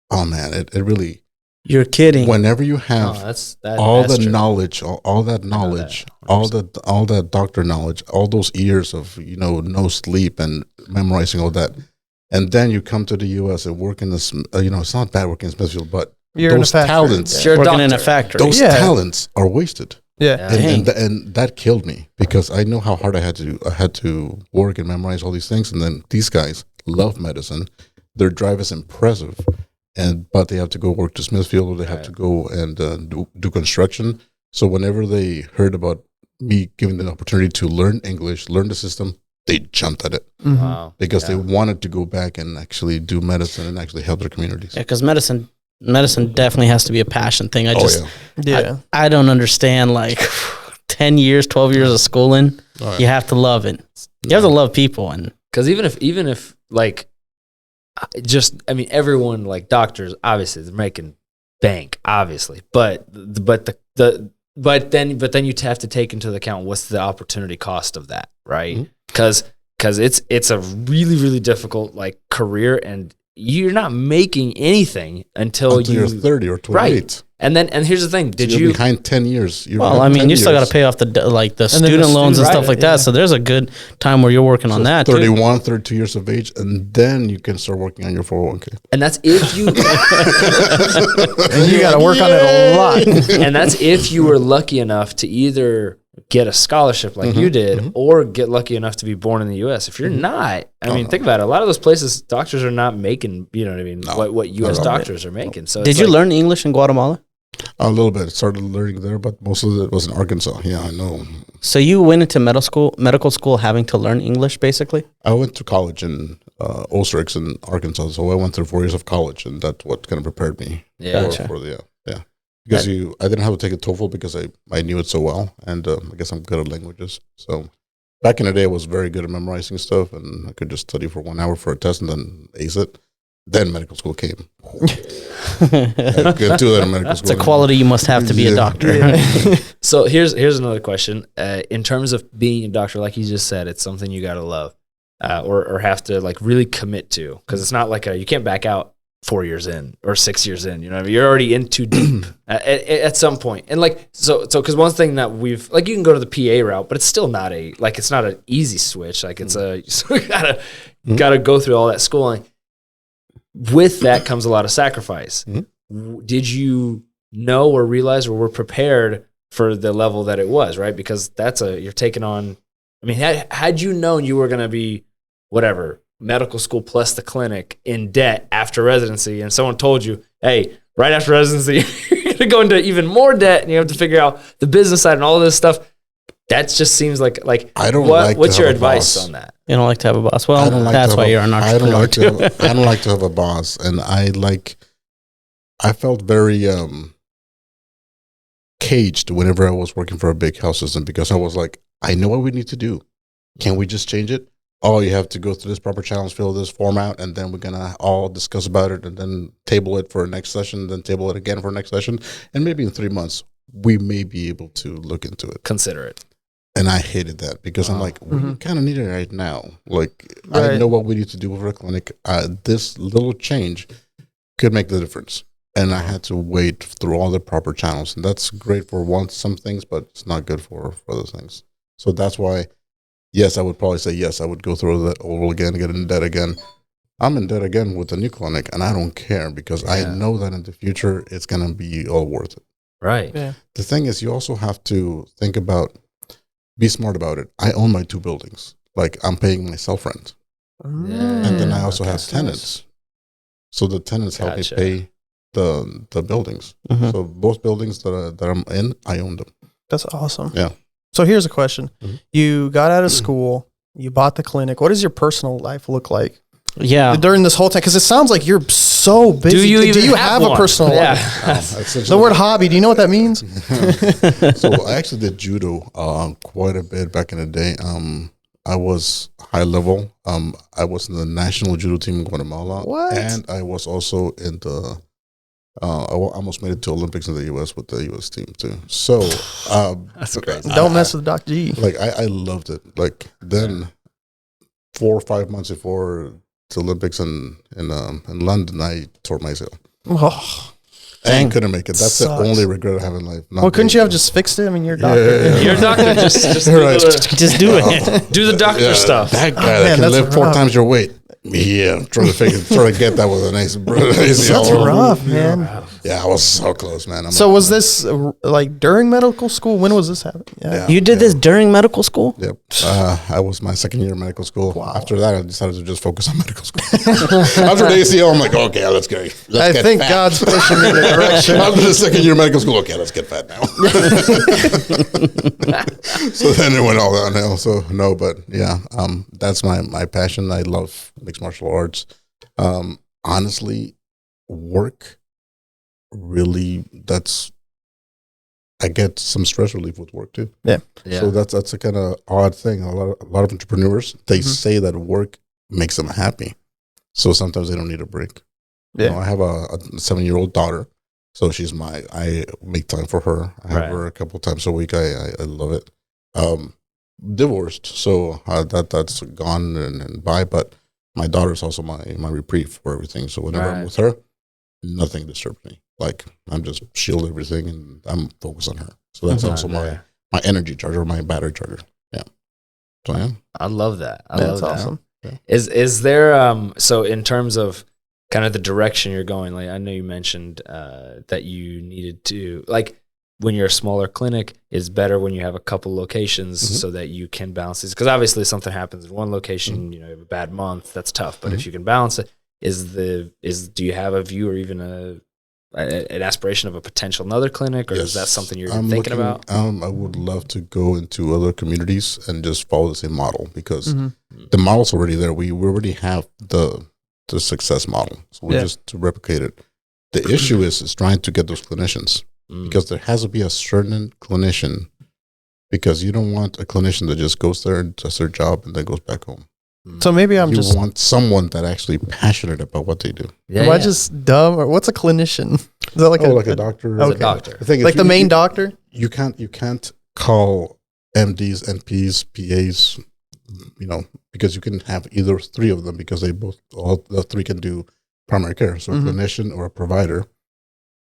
oh man, it really. You're kidding. Whenever you have all that knowledge, all that doctor knowledge, all those years of, no sleep and memorizing all that. And then you come to the U.S. and work in this, it's not bad working in Smithfield, but those talents. You're working in a factory. Those talents are wasted. Yeah. And that killed me because I know how hard I had to work and memorize all these things. And then these guys love medicine. Their drive is impressive. But they have to go work to Smithfield or they have to go and do construction. So whenever they heard about me giving them the opportunity to learn English, learn the system, they jumped at it. Mm-hmm. Wow. Because they wanted to go back and actually do medicine and actually help their communities. Yeah, because medicine definitely has to be a passion thing. I don't understand 10 years, 12 years of schooling. Oh, yeah. You have to love it. You have to love people. And because even if everyone doctors, obviously they're making bank, obviously, but then you have to take into account what's the opportunity cost of that, right? Because it's a really, really difficult career, and you're not making anything until you're 30 or 28. Right. And here's the thing: you're behind 10 years? You still got to pay off the student loans and stuff like that. So there's a good time where you're working on that. 31, 32 years of age, and then you can start working on your 401k. And that's if you. And you got to work on it a lot. And that's if you were lucky enough to either get a scholarship like you did, or get lucky enough to be born in the U.S. If you're not, I mean, think about it. A lot of those places, doctors are not making, you know what I mean, what U.S. doctors are making. So did you learn English in Guatemala? A little bit. Started learning there, but most of it was in Arkansas. Yeah, I know. So you went into medical school having to learn English, basically? I went to college in Osterix in Arkansas, so I went through 4 years of college, and that's what kind of prepared me for the because I didn't have to take a TOEFL because I knew it so well, and I guess I'm good at languages. So back in the day, I was very good at memorizing stuff, and I could just study for 1 hour for a test and then ace it. Then medical school came. I could do that in medical school. It's a quality you must have to be a doctor. So here's another question. In terms of being a doctor, like you just said, it's something you got to love or have to like really commit to, because it's not like you can't back out 4 years in or 6 years in. You know what I mean? You're already in too deep at some point. And like so because one thing that we've like, you can go to the PA route, but it's still not it's not an easy switch. Like it's so you gotta go through all that schooling. With that comes a lot of sacrifice. Did you know or realize or were prepared for the level that it was, right? Because you're taking on, I mean, had you known you were going to be whatever, medical school plus the clinic in debt after residency, and someone told you, hey, right after residency, you're going to go into even more debt and you have to figure out the business side and all of this stuff. That just seems like I don't like what's to your have a advice boss. on that? You don't like to have a boss. Well, that's why you're an entrepreneur too. I don't like to have a boss, and I felt very caged whenever I was working for a big health system, because I was like, I know what we need to do. Can we just change it? Oh, you have to go through this proper challenge, fill this form out, and then we're gonna all discuss about it, and then table it for a next session, then table it again for next session, and maybe in 3 months we may be able to look into it, consider it. And I hated that because I'm like, we kind of need it right now. Like, I know what we need to do with our clinic. This little change could make the difference. And I had to wait through all the proper channels. And that's great for some things, but it's not good for other things. So that's why, yes, I would probably say yes. I would go through that over again, get in debt again. I'm in debt again with the new clinic, and I don't care because I know that in the future, it's going to be all worth it. Right. Yeah. The thing is, you also have to think about, be smart about it. I own my 2 buildings. Like, I'm paying myself rent. And then I also have tenants. So the tenants help me pay the buildings. So both buildings that I'm in, I own them. That's awesome. Yeah. So here's a question. You got out of school, you bought the clinic. What does your personal life look like? Yeah. During this whole time? Because it sounds like you're so busy. Do you have a personal life? The word hobby, do you know what that means? So I actually did judo quite a bit back in the day. I was high level. I was in the national judo team in Guatemala. What? And I was also in the I almost made it to Olympics in the U.S. with the U.S. team too. So that's crazy. Don't mess with Dr. G. Like I loved it. Like then 4 or 5 months before the Olympics in London, I tore my ACL. Oh, and couldn't make it. That's sucks. the only regret I have in life. Well, couldn't you have just fixed it? I mean, you're a doctor. You're a doctor. Just Right. Just do it. do the doctor stuff. That guy man, that can that's lift 4 rough. times your weight. Yeah, trying to get that with a nice ACL. That's rough, man. Yeah, I was so close, man. So was this like during medical school? When was this happening? Yeah. You did this during medical school? Yep. I was my second year of medical school. Wow. After that, I decided to just focus on medical school. After the ACL, I'm like, okay, let's get I think fat. God's pushing me in the direction. After the second year of medical school, okay, let's get fat now. So then it went all downhill. So no, but yeah, that's my passion. I love mixed martial arts. Honestly, work really, I get some stress relief with work too. Yeah. So that's a kind of odd thing. A lot of entrepreneurs, they say that work makes them happy. So sometimes they don't need a break. Yeah. You know, I have a 7-year-old daughter. So I make time for her. I have her a couple times a week. I love it. Divorced. So that's gone and by, but my daughter's also my reprieve for everything. So whenever I'm with her, nothing disturbs me. Like I'm just shield everything and I'm focused on her. So that's also my energy charger, my battery charger. Yeah. So yeah. I love that. That's awesome. Yeah. Is there so in terms of kind of the direction you're going, like I know you mentioned that you needed to like when you're a smaller clinic, it's better when you have a couple locations so that you can balance these. Because obviously, if something happens in one location, you have a bad month, that's tough. But if you can balance it, do you have a view or even an aspiration of a potential another clinic, or is that something you're thinking about? I would love to go into other communities and just follow the same model, because the model's already there. We already have the success model, so we just to replicate it. The issue is trying to get those clinicians, because there has to be a certain clinician, because you don't want a clinician that just goes there and does their job and then goes back home. So maybe you want someone that actually passionate about what they do. Am I just dumb? Or what's a clinician? Is that like a doctor? Okay. A doctor. The thing is, like the main doctor? You can't call MDs, NPs, PAs, because you can have either three of them, because all the three can do primary care. So a clinician or a provider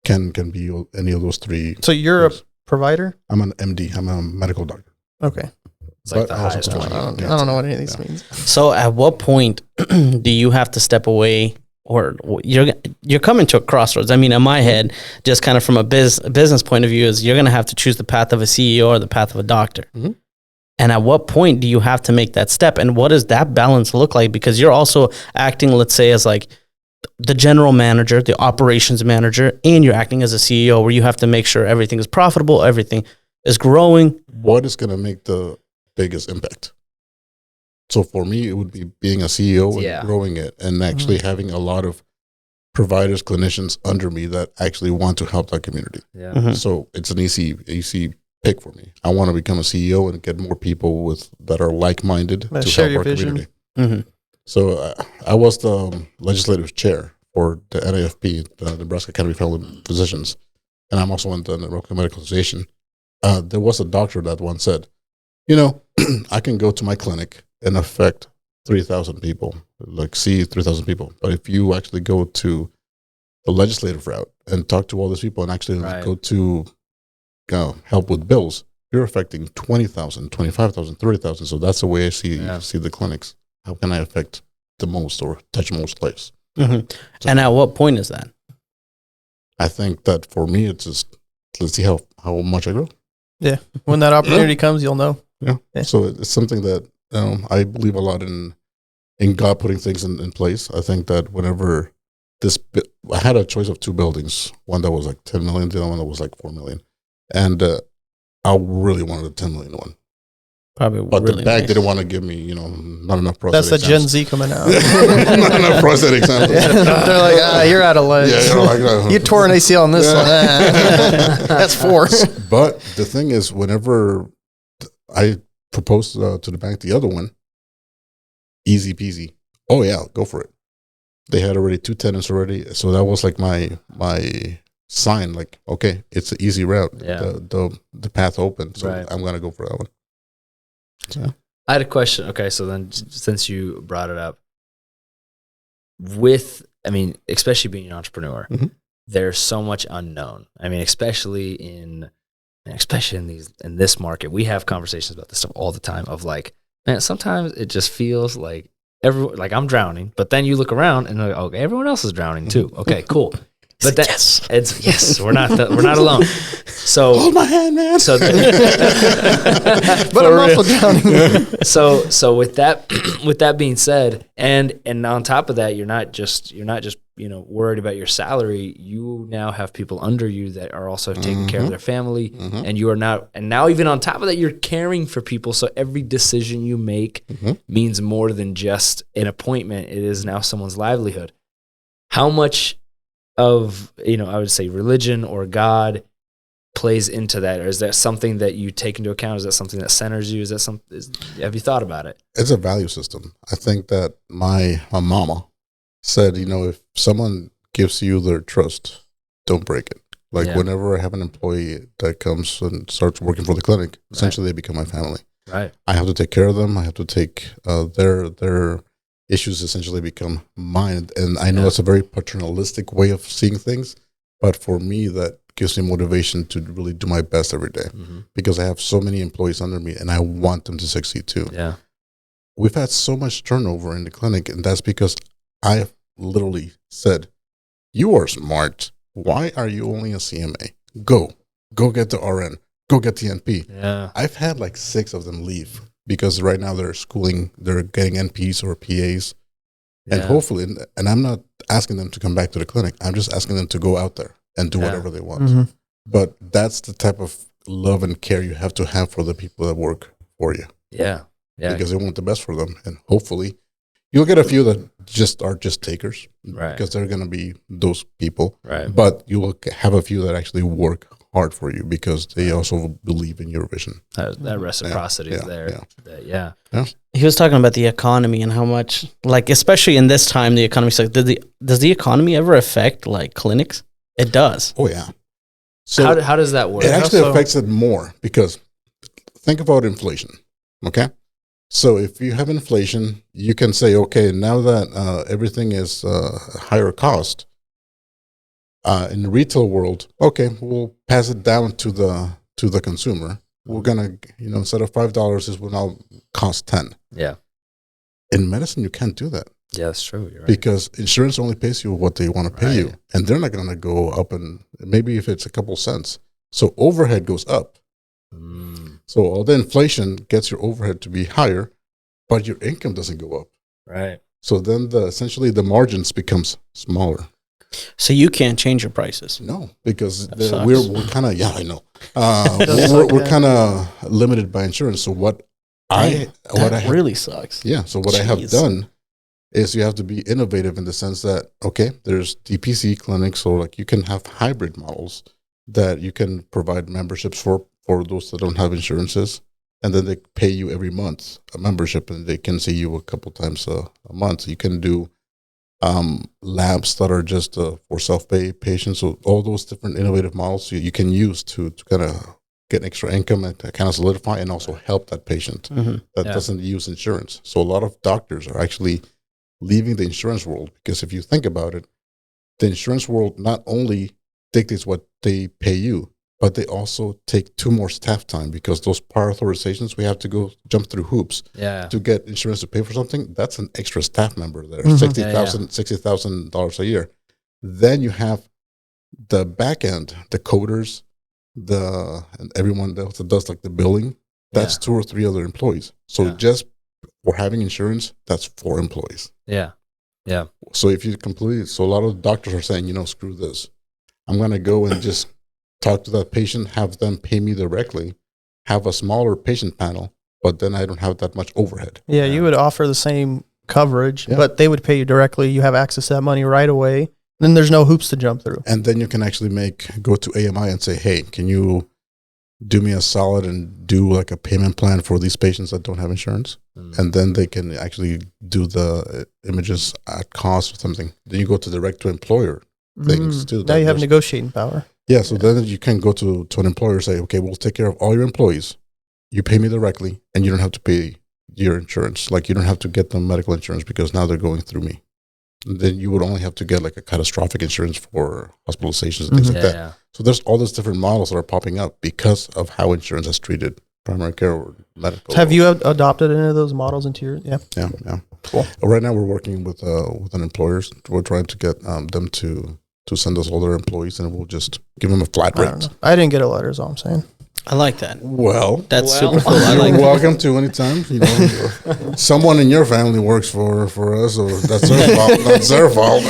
can be any of those three. So you're a provider? I'm an MD. I'm a medical doctor. Okay. It's like the highest one. I don't know what any of these means. So at what point do you have to step away, or you're coming to a crossroads? I mean, in my head, just kind of from a business point of view, is you're going to have to choose the path of a CEO or the path of a doctor. And at what point do you have to make that step? And what does that balance look like? Because you're also acting, let's say, as like the general manager, the operations manager, and you're acting as a CEO, where you have to make sure everything is profitable, everything is growing. What is going to make the biggest impact? So for me, it would be being a CEO and growing it, and actually having a lot of providers, clinicians under me that actually want to help that community. So it's an easy pick for me. I want to become a CEO and get more people that are like-minded to share help your our vision. community. So I was the legislative chair for the NAFP, the Nebraska Academy of Family Physicians, and I'm also in the Nebraska Medical Association. There was a doctor that once said, I can go to my clinic and affect 3,000 people, see 3,000 people. But if you actually go to the legislative route and talk to all these people and actually go to help with bills, you're affecting 20,000, 25,000, 30,000. So that's the way I see the clinics. How can I affect the most or touch most lives? So, and at what point is that? I think that for me, it's just, let's see how much I grow. Yeah. When that opportunity comes, you'll know. Yeah. So it's something that I believe a lot in God putting things in place. I think that whenever I had a choice of two buildings, one that was like 10 million, the other one that was like 4 million. And I really wanted a 10 million one. Probably, but really the bank nice. didn't want to give me, not enough prostate That's the exams. Gen Z coming out. Not enough prostate exams. They're like, you're out of legs. Yeah, you tore an ACL on this one. That's 4. But the thing is, whenever I proposed to the bank the other one, easy peasy. Oh yeah, go for it. They had already 2 tenants already, so that was like my sign. Like, okay, it's an easy route. Yeah. The path open, so Right. I'm gonna go for that one. Yeah. I had a question. Okay, so then since you brought it up, especially being an entrepreneur, there's so much unknown. especially in this market, we have conversations about this stuff all the time. Of like, man, sometimes it just feels like I'm drowning, but then you look around and like, okay, everyone else is drowning too. Okay, cool. But we're not alone. So Hold my hand, man. So, But I'm also drowning. so with that being said, and on top of that, you're not just worried about your salary. You now have people under you that are also taking care of their family, and you are not. And now even on top of that, you're caring for people. So every decision you make means more than just an appointment. It is now someone's livelihood. How much of I would say religion or God plays into that, or is that something that you take into account? Is that something that centers you? Have you thought about it? It's a value system. I think that my mama said, if someone gives you their trust, don't break it. Like whenever I have an employee that comes and starts working for the clinic, essentially they become my family. Right. I have to take care of them. I have to take their issues essentially become mine. And I know it's a very paternalistic way of seeing things, but for me, that gives me motivation to really do my best every day because I have so many employees under me and I want them to succeed too. Yeah. We've had so much turnover in the clinic, and that's because I literally said, you are smart. Why are you only a CMA? Go. go get the RN, go get the NP. Yeah. I've had like 6 of them leave because right now they're getting NPs or PAs. And Yeah. hopefully, and I'm not asking them to come back to the clinic. I'm just asking them to go out there and do Yeah. whatever they want. Mhm. But that's the type of love and care you have to have for the people that work for you, Yeah. Yeah. because they want the best for them. And hopefully, you'll get a few that are just takers, Right. because they're going to be those people. Right. But you will have a few that actually work hard for you because they also believe in your vision. That reciprocity is Yeah, there. yeah. Yeah. He was talking about the economy and how much, like, especially in this time, the economy sucks. Does the economy ever affect like clinics? It does. Oh, yeah. So How does that work? it actually so- affects it more because think about inflation, okay? So if you have inflation, you can say, okay, now that everything is higher cost, in the retail world, okay, we'll pass it down to the consumer. We're gonna, instead of $5, this will now cost 10. Yeah. In medicine, you can't do that Yeah, that's true. You're right. because insurance only pays you what they want to pay you, Right. and they're not gonna go up, and maybe if it's a couple cents, so overhead goes up. Mm, So all the inflation gets your overhead to be higher, but your income doesn't go up. right. So then essentially the margins becomes smaller. So you can't change your prices. No, because sucks. we're kind of, I know. Does suck, We're yeah. kind of limited by insurance. So what I That have, really sucks. yeah. So what I have Jeez. done is you have to be innovative in the sense that, okay, there's DPC clinics, so like you can have hybrid models that you can provide memberships for those that don't have insurances. And then they pay you every month a membership, and they can see you a couple times a month. You can do labs that are just for self-pay patients. So all those different innovative models you can use to kind of get extra income and to kind of solidify and also help that patient Mhm. that Yeah. doesn't use insurance. So a lot of doctors are actually leaving the insurance world because if you think about it, the insurance world not only dictates what they pay you, but they also take 2 more staff time because those prior authorizations, we have to go jump through hoops Yeah. to get insurance to pay for something. That's an extra staff member there, Mhm. $60,000 a year. Then you have the back end, the coders, and everyone else that does like the billing. That's Yeah. 2 or 3 other employees. So Yeah. just for having insurance, that's 4 employees. Yeah. Yeah. So if you so a lot of doctors are saying, screw this. I'm going to go and just talk to that patient, have them pay me directly, have a smaller patient panel, but then I don't have that much overhead. Yeah, Yeah. you would offer the same coverage, Yeah. but they would pay you directly. You have access to that money right away. Then there's no hoops to jump through. And then you can actually go to AMI and say, hey, can you do me a solid and do like a payment plan for these patients that don't have insurance? Mm. And then they can actually do the images at cost or something. Then you go to direct to employer things too. Now you have There's- negotiating power. Yeah, so then you can go to an employer and say, okay, we'll take care of all your employees. You pay me directly, and you don't have to pay your insurance. Like you don't have to get them medical insurance because now they're going through me. And then you would only have to get like a catastrophic insurance for hospitalizations and things Yeah. like that. Yeah. So there's all these different models that are popping up because of how insurance has treated primary care or medical. Have you adopted any of those models into your? Yeah. Yeah. Cool. Right now we're working with an employers. We're trying to get them to send us all their employees, and we'll just give them a flat I don't rate. know. I didn't get a letter, is all I'm saying. I like that. Well, That's Well, super cool. I you're like that. welcome to anytime. Someone in your family works for us, or that's their fault. That's their fault.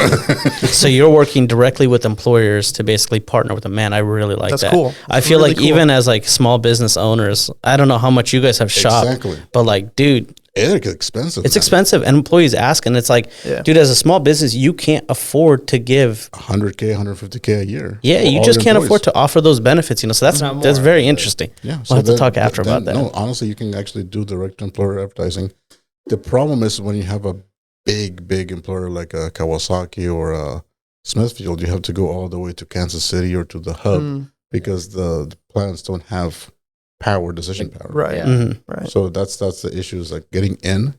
So you're working directly with employers to basically partner with them. Man, I really like That's that. cool. I That's feel really like cool. even as like small business owners, I don't know how much you guys have shopped, Exactly. but like, dude, It's expensive. it's man. expensive, and employees ask, and it's like, Yeah. dude, as a small business, you can't afford to give. $100K, $150K a year. Yeah, for you all just your can't employees. afford to offer those benefits. So that's Not that's more. very interesting. Yeah, We'll have to then- talk after about that. No, honestly, you can actually do direct employer advertising. The problem is when you have a big employer like a Kawasaki or a Smithfield, you have to go all the way to Kansas City or to the hub Mm, because the plants don't have decision power. right. Yeah. Mhm. Right. So that's the issue. Is like getting in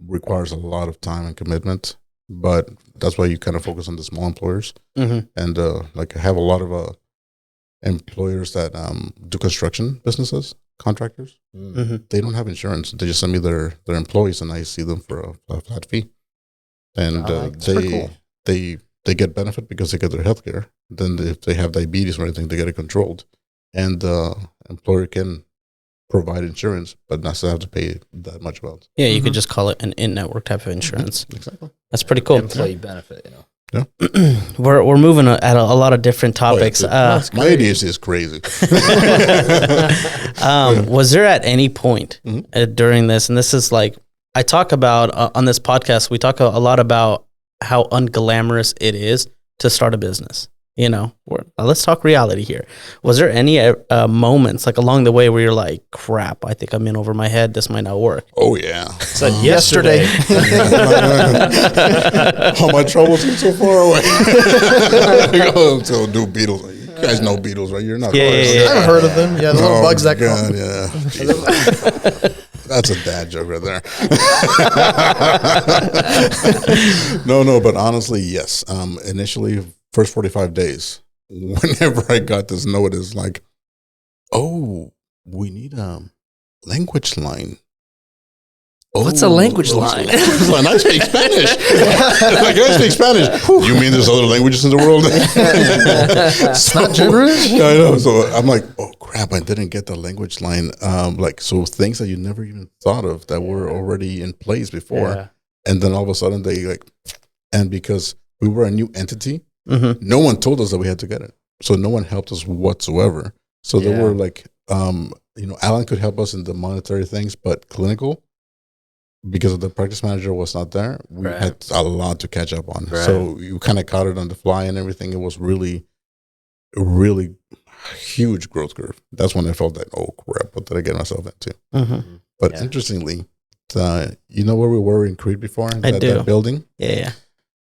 requires a lot of time and commitment, but that's why you kind of focus on the small employers. Mhm. And like I have a lot of employers that do construction businesses, contractors. Mm. Mhm. They don't have insurance. They just send me their employees, and I see them for a flat fee. And I like that. they Pretty cool. they get benefit because they get their health care. Then if they have diabetes or anything, they get it controlled. and the employer can provide insurance, but not still have to pay that much about. Yeah, you could just call it an in-network type of insurance. Exactly. That's pretty cool. Employee benefit, you know. We're moving at a lot of different topics. My ADHD is crazy. Was there at any point during this, and this is like, I talk about on this podcast, we talk a lot about how unglamorous it is to start a business. You know, let's talk reality here. Was there any moments like along the way where you're like, crap, I think I'm in over my head. This might not work. Oh, yeah. Said yesterday. All my troubles are so far away. Go to do Beatles. You guys know Beatles, right? You're not. Yeah. I've heard of them. Yeah, the little bugs that come. Yeah. That's a dad joke right there. No, but honestly, yes. Initially, first 45 days, whenever I got this notice, like, oh, we need a language line. What's a language line? I speak Spanish. Like, I speak Spanish. You mean there's other languages in the world? It's not gibberish? Yeah, I know. So I'm like, oh, crap, I didn't get the language line. So things that you never even thought of that were already in place before. Yeah. And then all of a sudden and because we were a new entity, no one told us that we had to get it. So no one helped us whatsoever. So there were like, Alan could help us in the monetary things, but clinical, because of the practice manager was not there, we had a lot to catch up on. Right. So you kind of caught it on the fly and everything. It was really, really huge growth curve. That's when I felt like, oh crap, what did I get myself into? But interestingly, you know where we were in Crete before? That building? Yeah.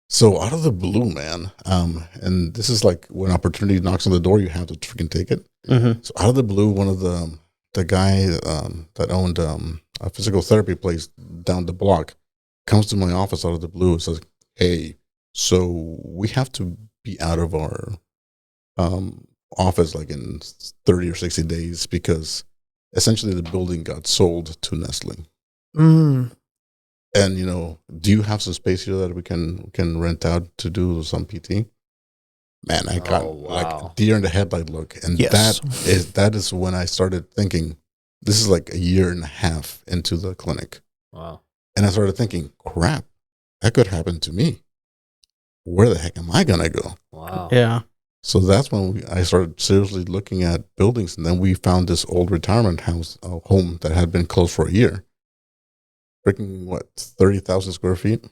So out of the blue, man, and this is like when opportunity knocks on the door, you have to freaking take it. So out of the blue, one of the guy that owned a physical therapy place down the block comes to my office out of the blue and says, hey, so we have to be out of our office like in 30 or 60 days because essentially the building got sold to Nestle. And, do you have some space here that we can rent out to do some PT? Man, I got like deer in the headlight look. And that is when I started thinking, this is like a year and a half into the clinic. Wow. And I started thinking, crap, that could happen to me. Where the heck am I going to go? Wow. Yeah. So that's when I started seriously looking at buildings. And then we found this old retirement home that had been closed for a year. Freaking 30,000 square feet.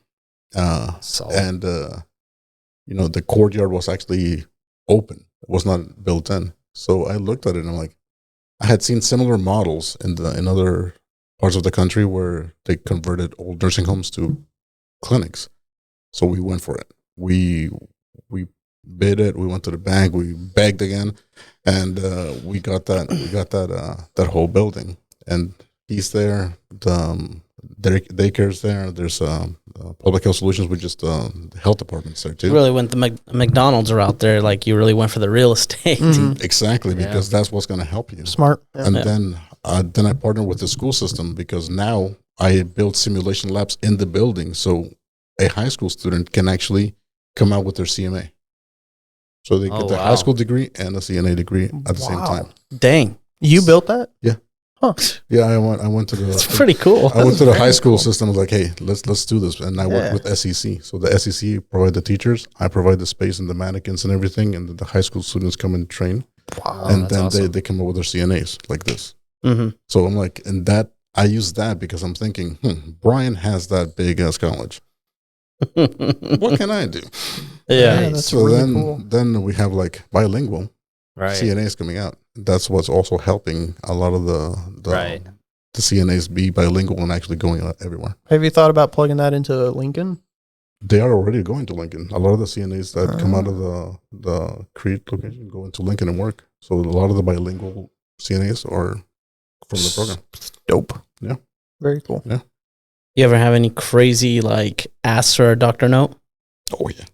And, the courtyard was actually open. It was not built in. So I looked at it and I'm like, I had seen similar models in other parts of the country where they converted old nursing homes to clinics. So we went for it. We bid it. We went to the bank. We begged again, and we got that. We got that whole building. And he's there. The daycare's there. There's public health solutions, which is the health department's there too. You really went the McDonald's are out there. Like you really went for the real estate. Exactly, because that's what's going to help you. Smart. And then I partnered with the school system because now I built simulation labs in the building, so a high school student can actually come out with their CMA. So they get their high school degree and a CNA degree at the same time. Dang. You built that? Yeah. Huh. Yeah, I went to the. That's pretty cool. I went to the high school system. I was like, hey, let's do this, and I worked with SEC. So the SEC provide the teachers, I provide the space and the mannequins and everything, and the high school students come and train. Wow, and then awesome. they come up with their CNAs like this. So I'm like, and that I use that because I'm thinking, Brian has that big ass college. What can I do? Yeah, that's so really cool. Then we have like bilingual CNAs coming out. That's what's also helping a lot of the CNAs be bilingual and actually going out everywhere. Have you thought about plugging that into Lincoln? They are already going to Lincoln. A lot of the CNAs that come out of the Crete location go into Lincoln and work. So a lot of the bilingual CNAs are from the program. Dope. Yeah. Very cool. Yeah. You ever have any crazy like asks or a doctor note? Oh yeah.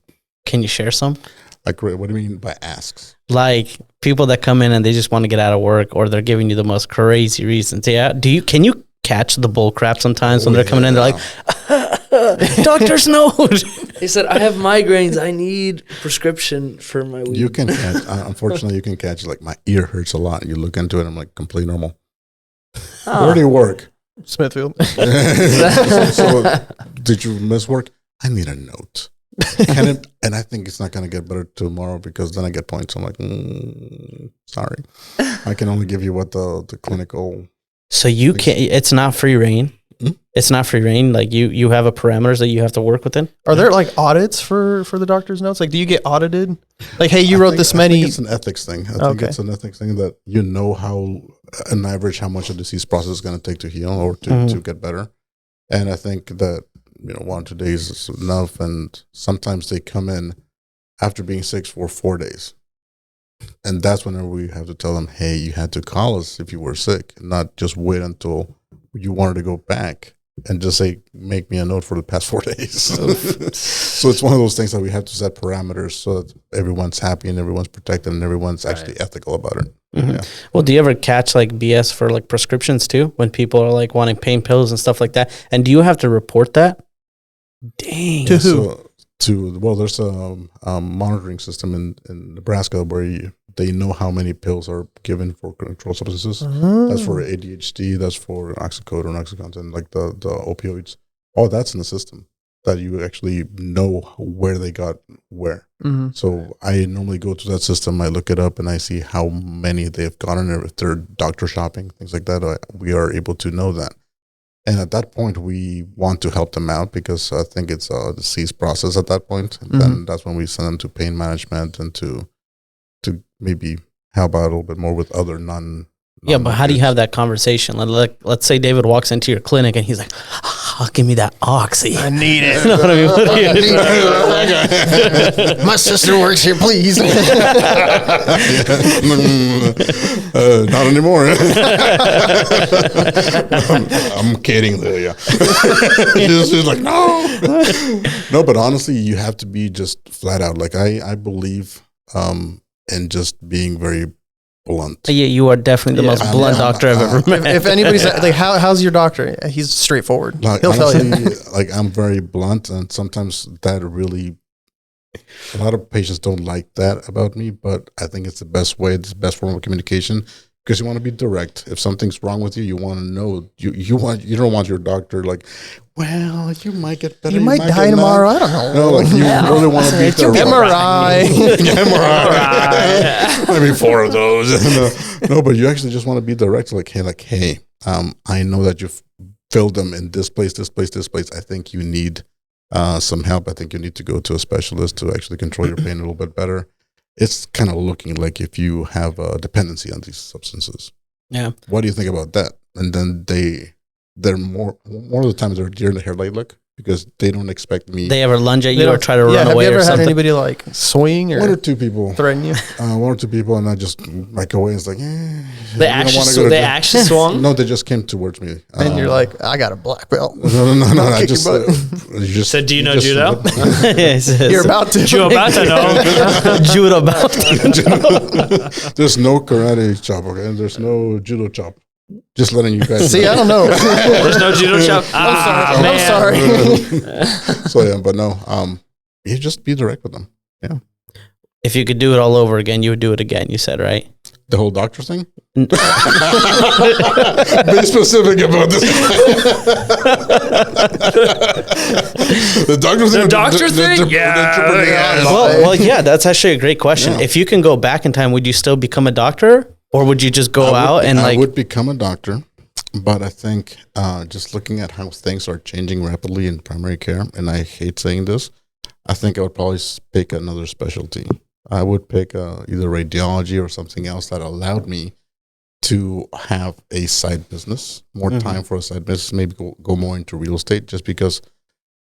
Can you share some? Like, what do you mean by asks? Like people that come in and they just want to get out of work, or they're giving you the most crazy reasons. Yeah. Can you catch the bull crap sometimes when they're coming in? They're like, Doctor's note. He said, I have migraines. I need prescription for my weed. You can catch, unfortunately, you can catch, like, my ear hurts a lot. You look into it, I'm like, completely normal. Where do you work? Smithfield. So, did you miss work? I need a note. And I think it's not going to get better tomorrow because then I get points. I'm like, sorry. I can only give you what the clinical. So you can't, it's not free reign. It's not free reign. Like you have a parameters that you have to work within. Are there like audits for the doctor's notes? Like, do you get audited? Like, hey, you wrote this many. I think it's an ethics thing. I think it's an ethics thing that you know how, on average, how much a disease process is going to take to heal or to get better. And I think that, 1 or 2 days is enough. And sometimes they come in after being sick for 4 days. And that's whenever we have to tell them, hey, you had to call us if you were sick, not just wait until you wanted to go back and just say, make me a note for the past 4 days. So it's one of those things that we have to set parameters so that everyone's happy and everyone's protected and everyone's actually ethical about it. Yeah. Well, do you ever catch like BS for like prescriptions too, when people are like wanting pain pills and stuff like that? And do you have to report that? Dang. To who? Well, there's a monitoring system in Nebraska where they know how many pills are given for controlled substances. That's for ADHD. That's for oxycodone, OxyContin, like the opioids. All that's in the system that you actually know where they got where. So I normally go to that system. I look it up and I see how many they've gotten. If they're doctor shopping, things like that, we are able to know that. And at that point, we want to help them out because I think it's a disease process at that point. And then that's when we send them to pain management and to maybe help out a little bit more with other Yeah, but how do you have that conversation? Let's say David walks into your clinic and he's like, give me that oxy. I need it. You know what I mean? My sister works here, please. Not anymore. I'm kidding there, yeah. She's like, no, but honestly, you have to be just flat out. Like I believe in just being very blunt. Yeah, you are definitely the most blunt doctor I've ever met. If anybody's like, how's your doctor? He's straightforward. Like, He'll honestly, tell you. like I'm very blunt, and sometimes that really, a lot of patients don't like that about me. But I think it's the best way, it's the best form of communication because you want to be direct. If something's wrong with you, you want to know. You don't want your doctor like, well, you might get better. You might die tomorrow. I don't know. No, like you really want to be there. MRI. MRI. Maybe 4 of those. No, but you actually just want to be direct. Like, hey, I know that you've filled them in this place. I think you need some help. I think you need to go to a specialist to actually control your pain a little bit better. It's kind of looking like if you have a dependency on these substances. Yeah. What do you think about that? And then they're more of the times they're deer in the headlight look because they don't expect me. They ever lunge at you or try to run away or something? Have you ever had anybody like swing or 1 or 2 people threaten you? 1 or 2 people, and I just like away. It's like, They actually swung? No, they just came towards me, And you're like, I got a black belt. No. I kick just your butt. you just Said, do you know judo? You're about to. You about to know? Judo about to. There's no karate chop, okay? There's no judo chop. Just letting you guys See, know. I don't know. There's no judo chop. I'm sorry. So yeah, but no, you just be direct with them. Yeah. If you could do it all over again, you would do it again, you said, right? The whole doctor thing? Be specific about this. The doctor thing? Yeah. Well, yeah, that's actually a great question. Yeah. If you can go back in time, would you still become a doctor? Or would you just go out and I would become a doctor, but I think just looking at how things are changing rapidly in primary care, and I hate saying this, I think I would probably pick another specialty. I would pick either radiology or something else that allowed me to have a side business, more time for a side business, maybe go more into real estate, just because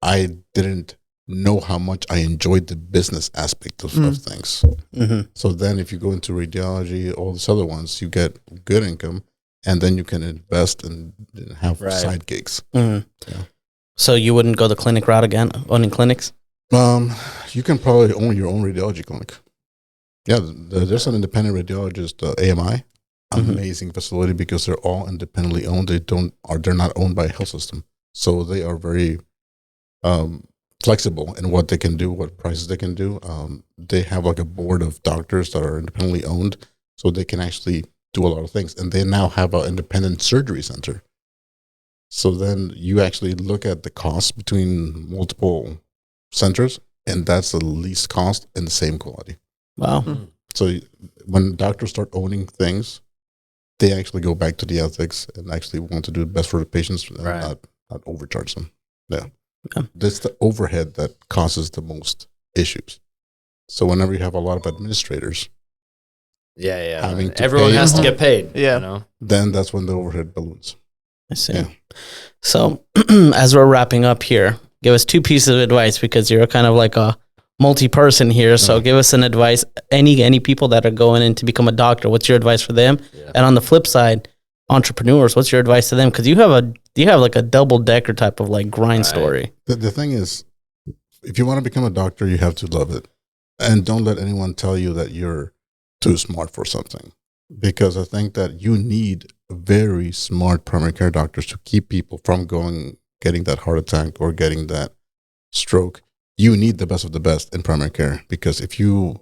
I didn't know how much I enjoyed the business aspect of things. So then if you go into radiology, all these other ones, you get good income, and then you can invest and have side gigs. Yeah. So you wouldn't go the clinic route again, owning clinics? You can probably own your own radiology clinic. Yeah, there's an independent radiologist, AMI, amazing facility because they're all independently owned. They're not owned by a health system. So they are very flexible in what they can do, what prices they can do. They have like a board of doctors that are independently owned, so they can actually do a lot of things. And they now have an independent surgery center. So then you actually look at the cost between multiple centers, and that's the least cost and the same quality. Wow. So when doctors start owning things, they actually go back to the ethics and actually want to do the best for the patients and not overcharge them. Yeah. That's the overhead that causes the most issues. So whenever you have a lot of administrators, having to everyone pay has to get paid. Yeah. You know? then that's when the overhead balloons. I see. Yeah. So as we're wrapping up here, give us 2 pieces of advice because you're kind of like a multi-person here. So give us an advice. Any people that are going in to become a doctor, what's your advice for them? Yeah. And on the flip side, entrepreneurs, what's your advice to them? Because you have like a double-decker type of like grind story. The thing is, if you want to become a doctor, you have to love it. And don't let anyone tell you that you're too smart for something. Because I think that you need very smart primary care doctors to keep people from getting that heart attack or getting that stroke. You need the best of the best in primary care, because 80%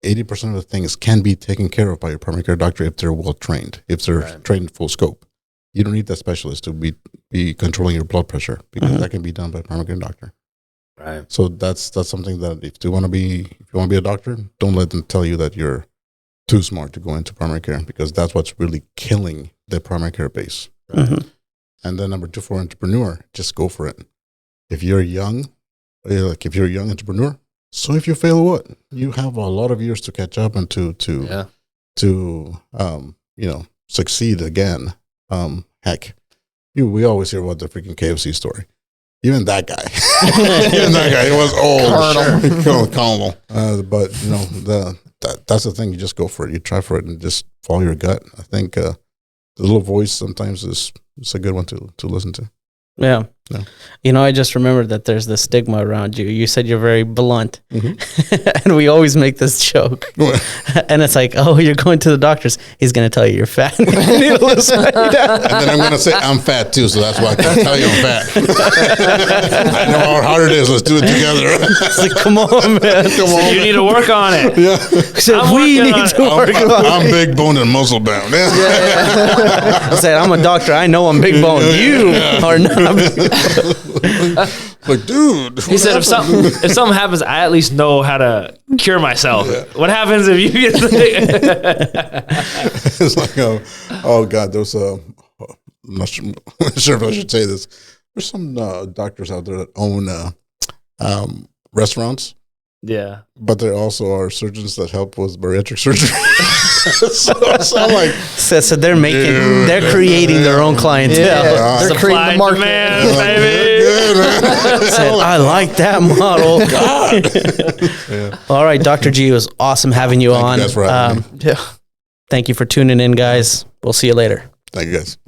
of the things can be taken care of by your primary care doctor if they're well trained, if they're trained full scope. You don't need that specialist to be controlling your blood pressure, because that can be done by a primary care doctor. Right. So that's something that if you want to be a doctor, don't let them tell you that you're too smart to go into primary care, because that's what's really killing the primary care base. Right? And then number 2, for entrepreneur, just go for it. If you're young, if you're a young entrepreneur, so if you fail, what? You have a lot of years to catch up and to succeed again. Heck, we always hear about the freaking KFC story. Even that guy, he was old, Colonel. But that's the thing. You just go for it. You try for it and just follow your gut. I think the little voice sometimes is a good one to listen to. Yeah. I just remembered that there's this stigma around you. You said you're very blunt. And we always make this joke. And it's like, oh, you're going to the doctors. He's going to tell you you're fat. And then I'm going to say I'm fat too, so that's why I can tell you I'm fat. I know how hard it is. Let's do it together. It's like, come on, man. You need to work on it. Yeah. We need to work on it. I'm big boned and muscle bound. I said, I'm a doctor. I know I'm big boned. You are not big. Like, dude. He said, if something happens, I at least know how to cure myself. What happens if you get It's like, oh God, there's I'm not sure if I should say this. There's some doctors out there that own restaurants. Yeah. But there also are surgeons that help with bariatric surgery. so I'm like, so they're creating their own clientele. Yeah. They're creating the market. I like that model. God. All right, Dr. G, it was awesome having you on. Thank you guys for having me. Thank you for tuning in, guys. We'll see you later. Thank you, guys.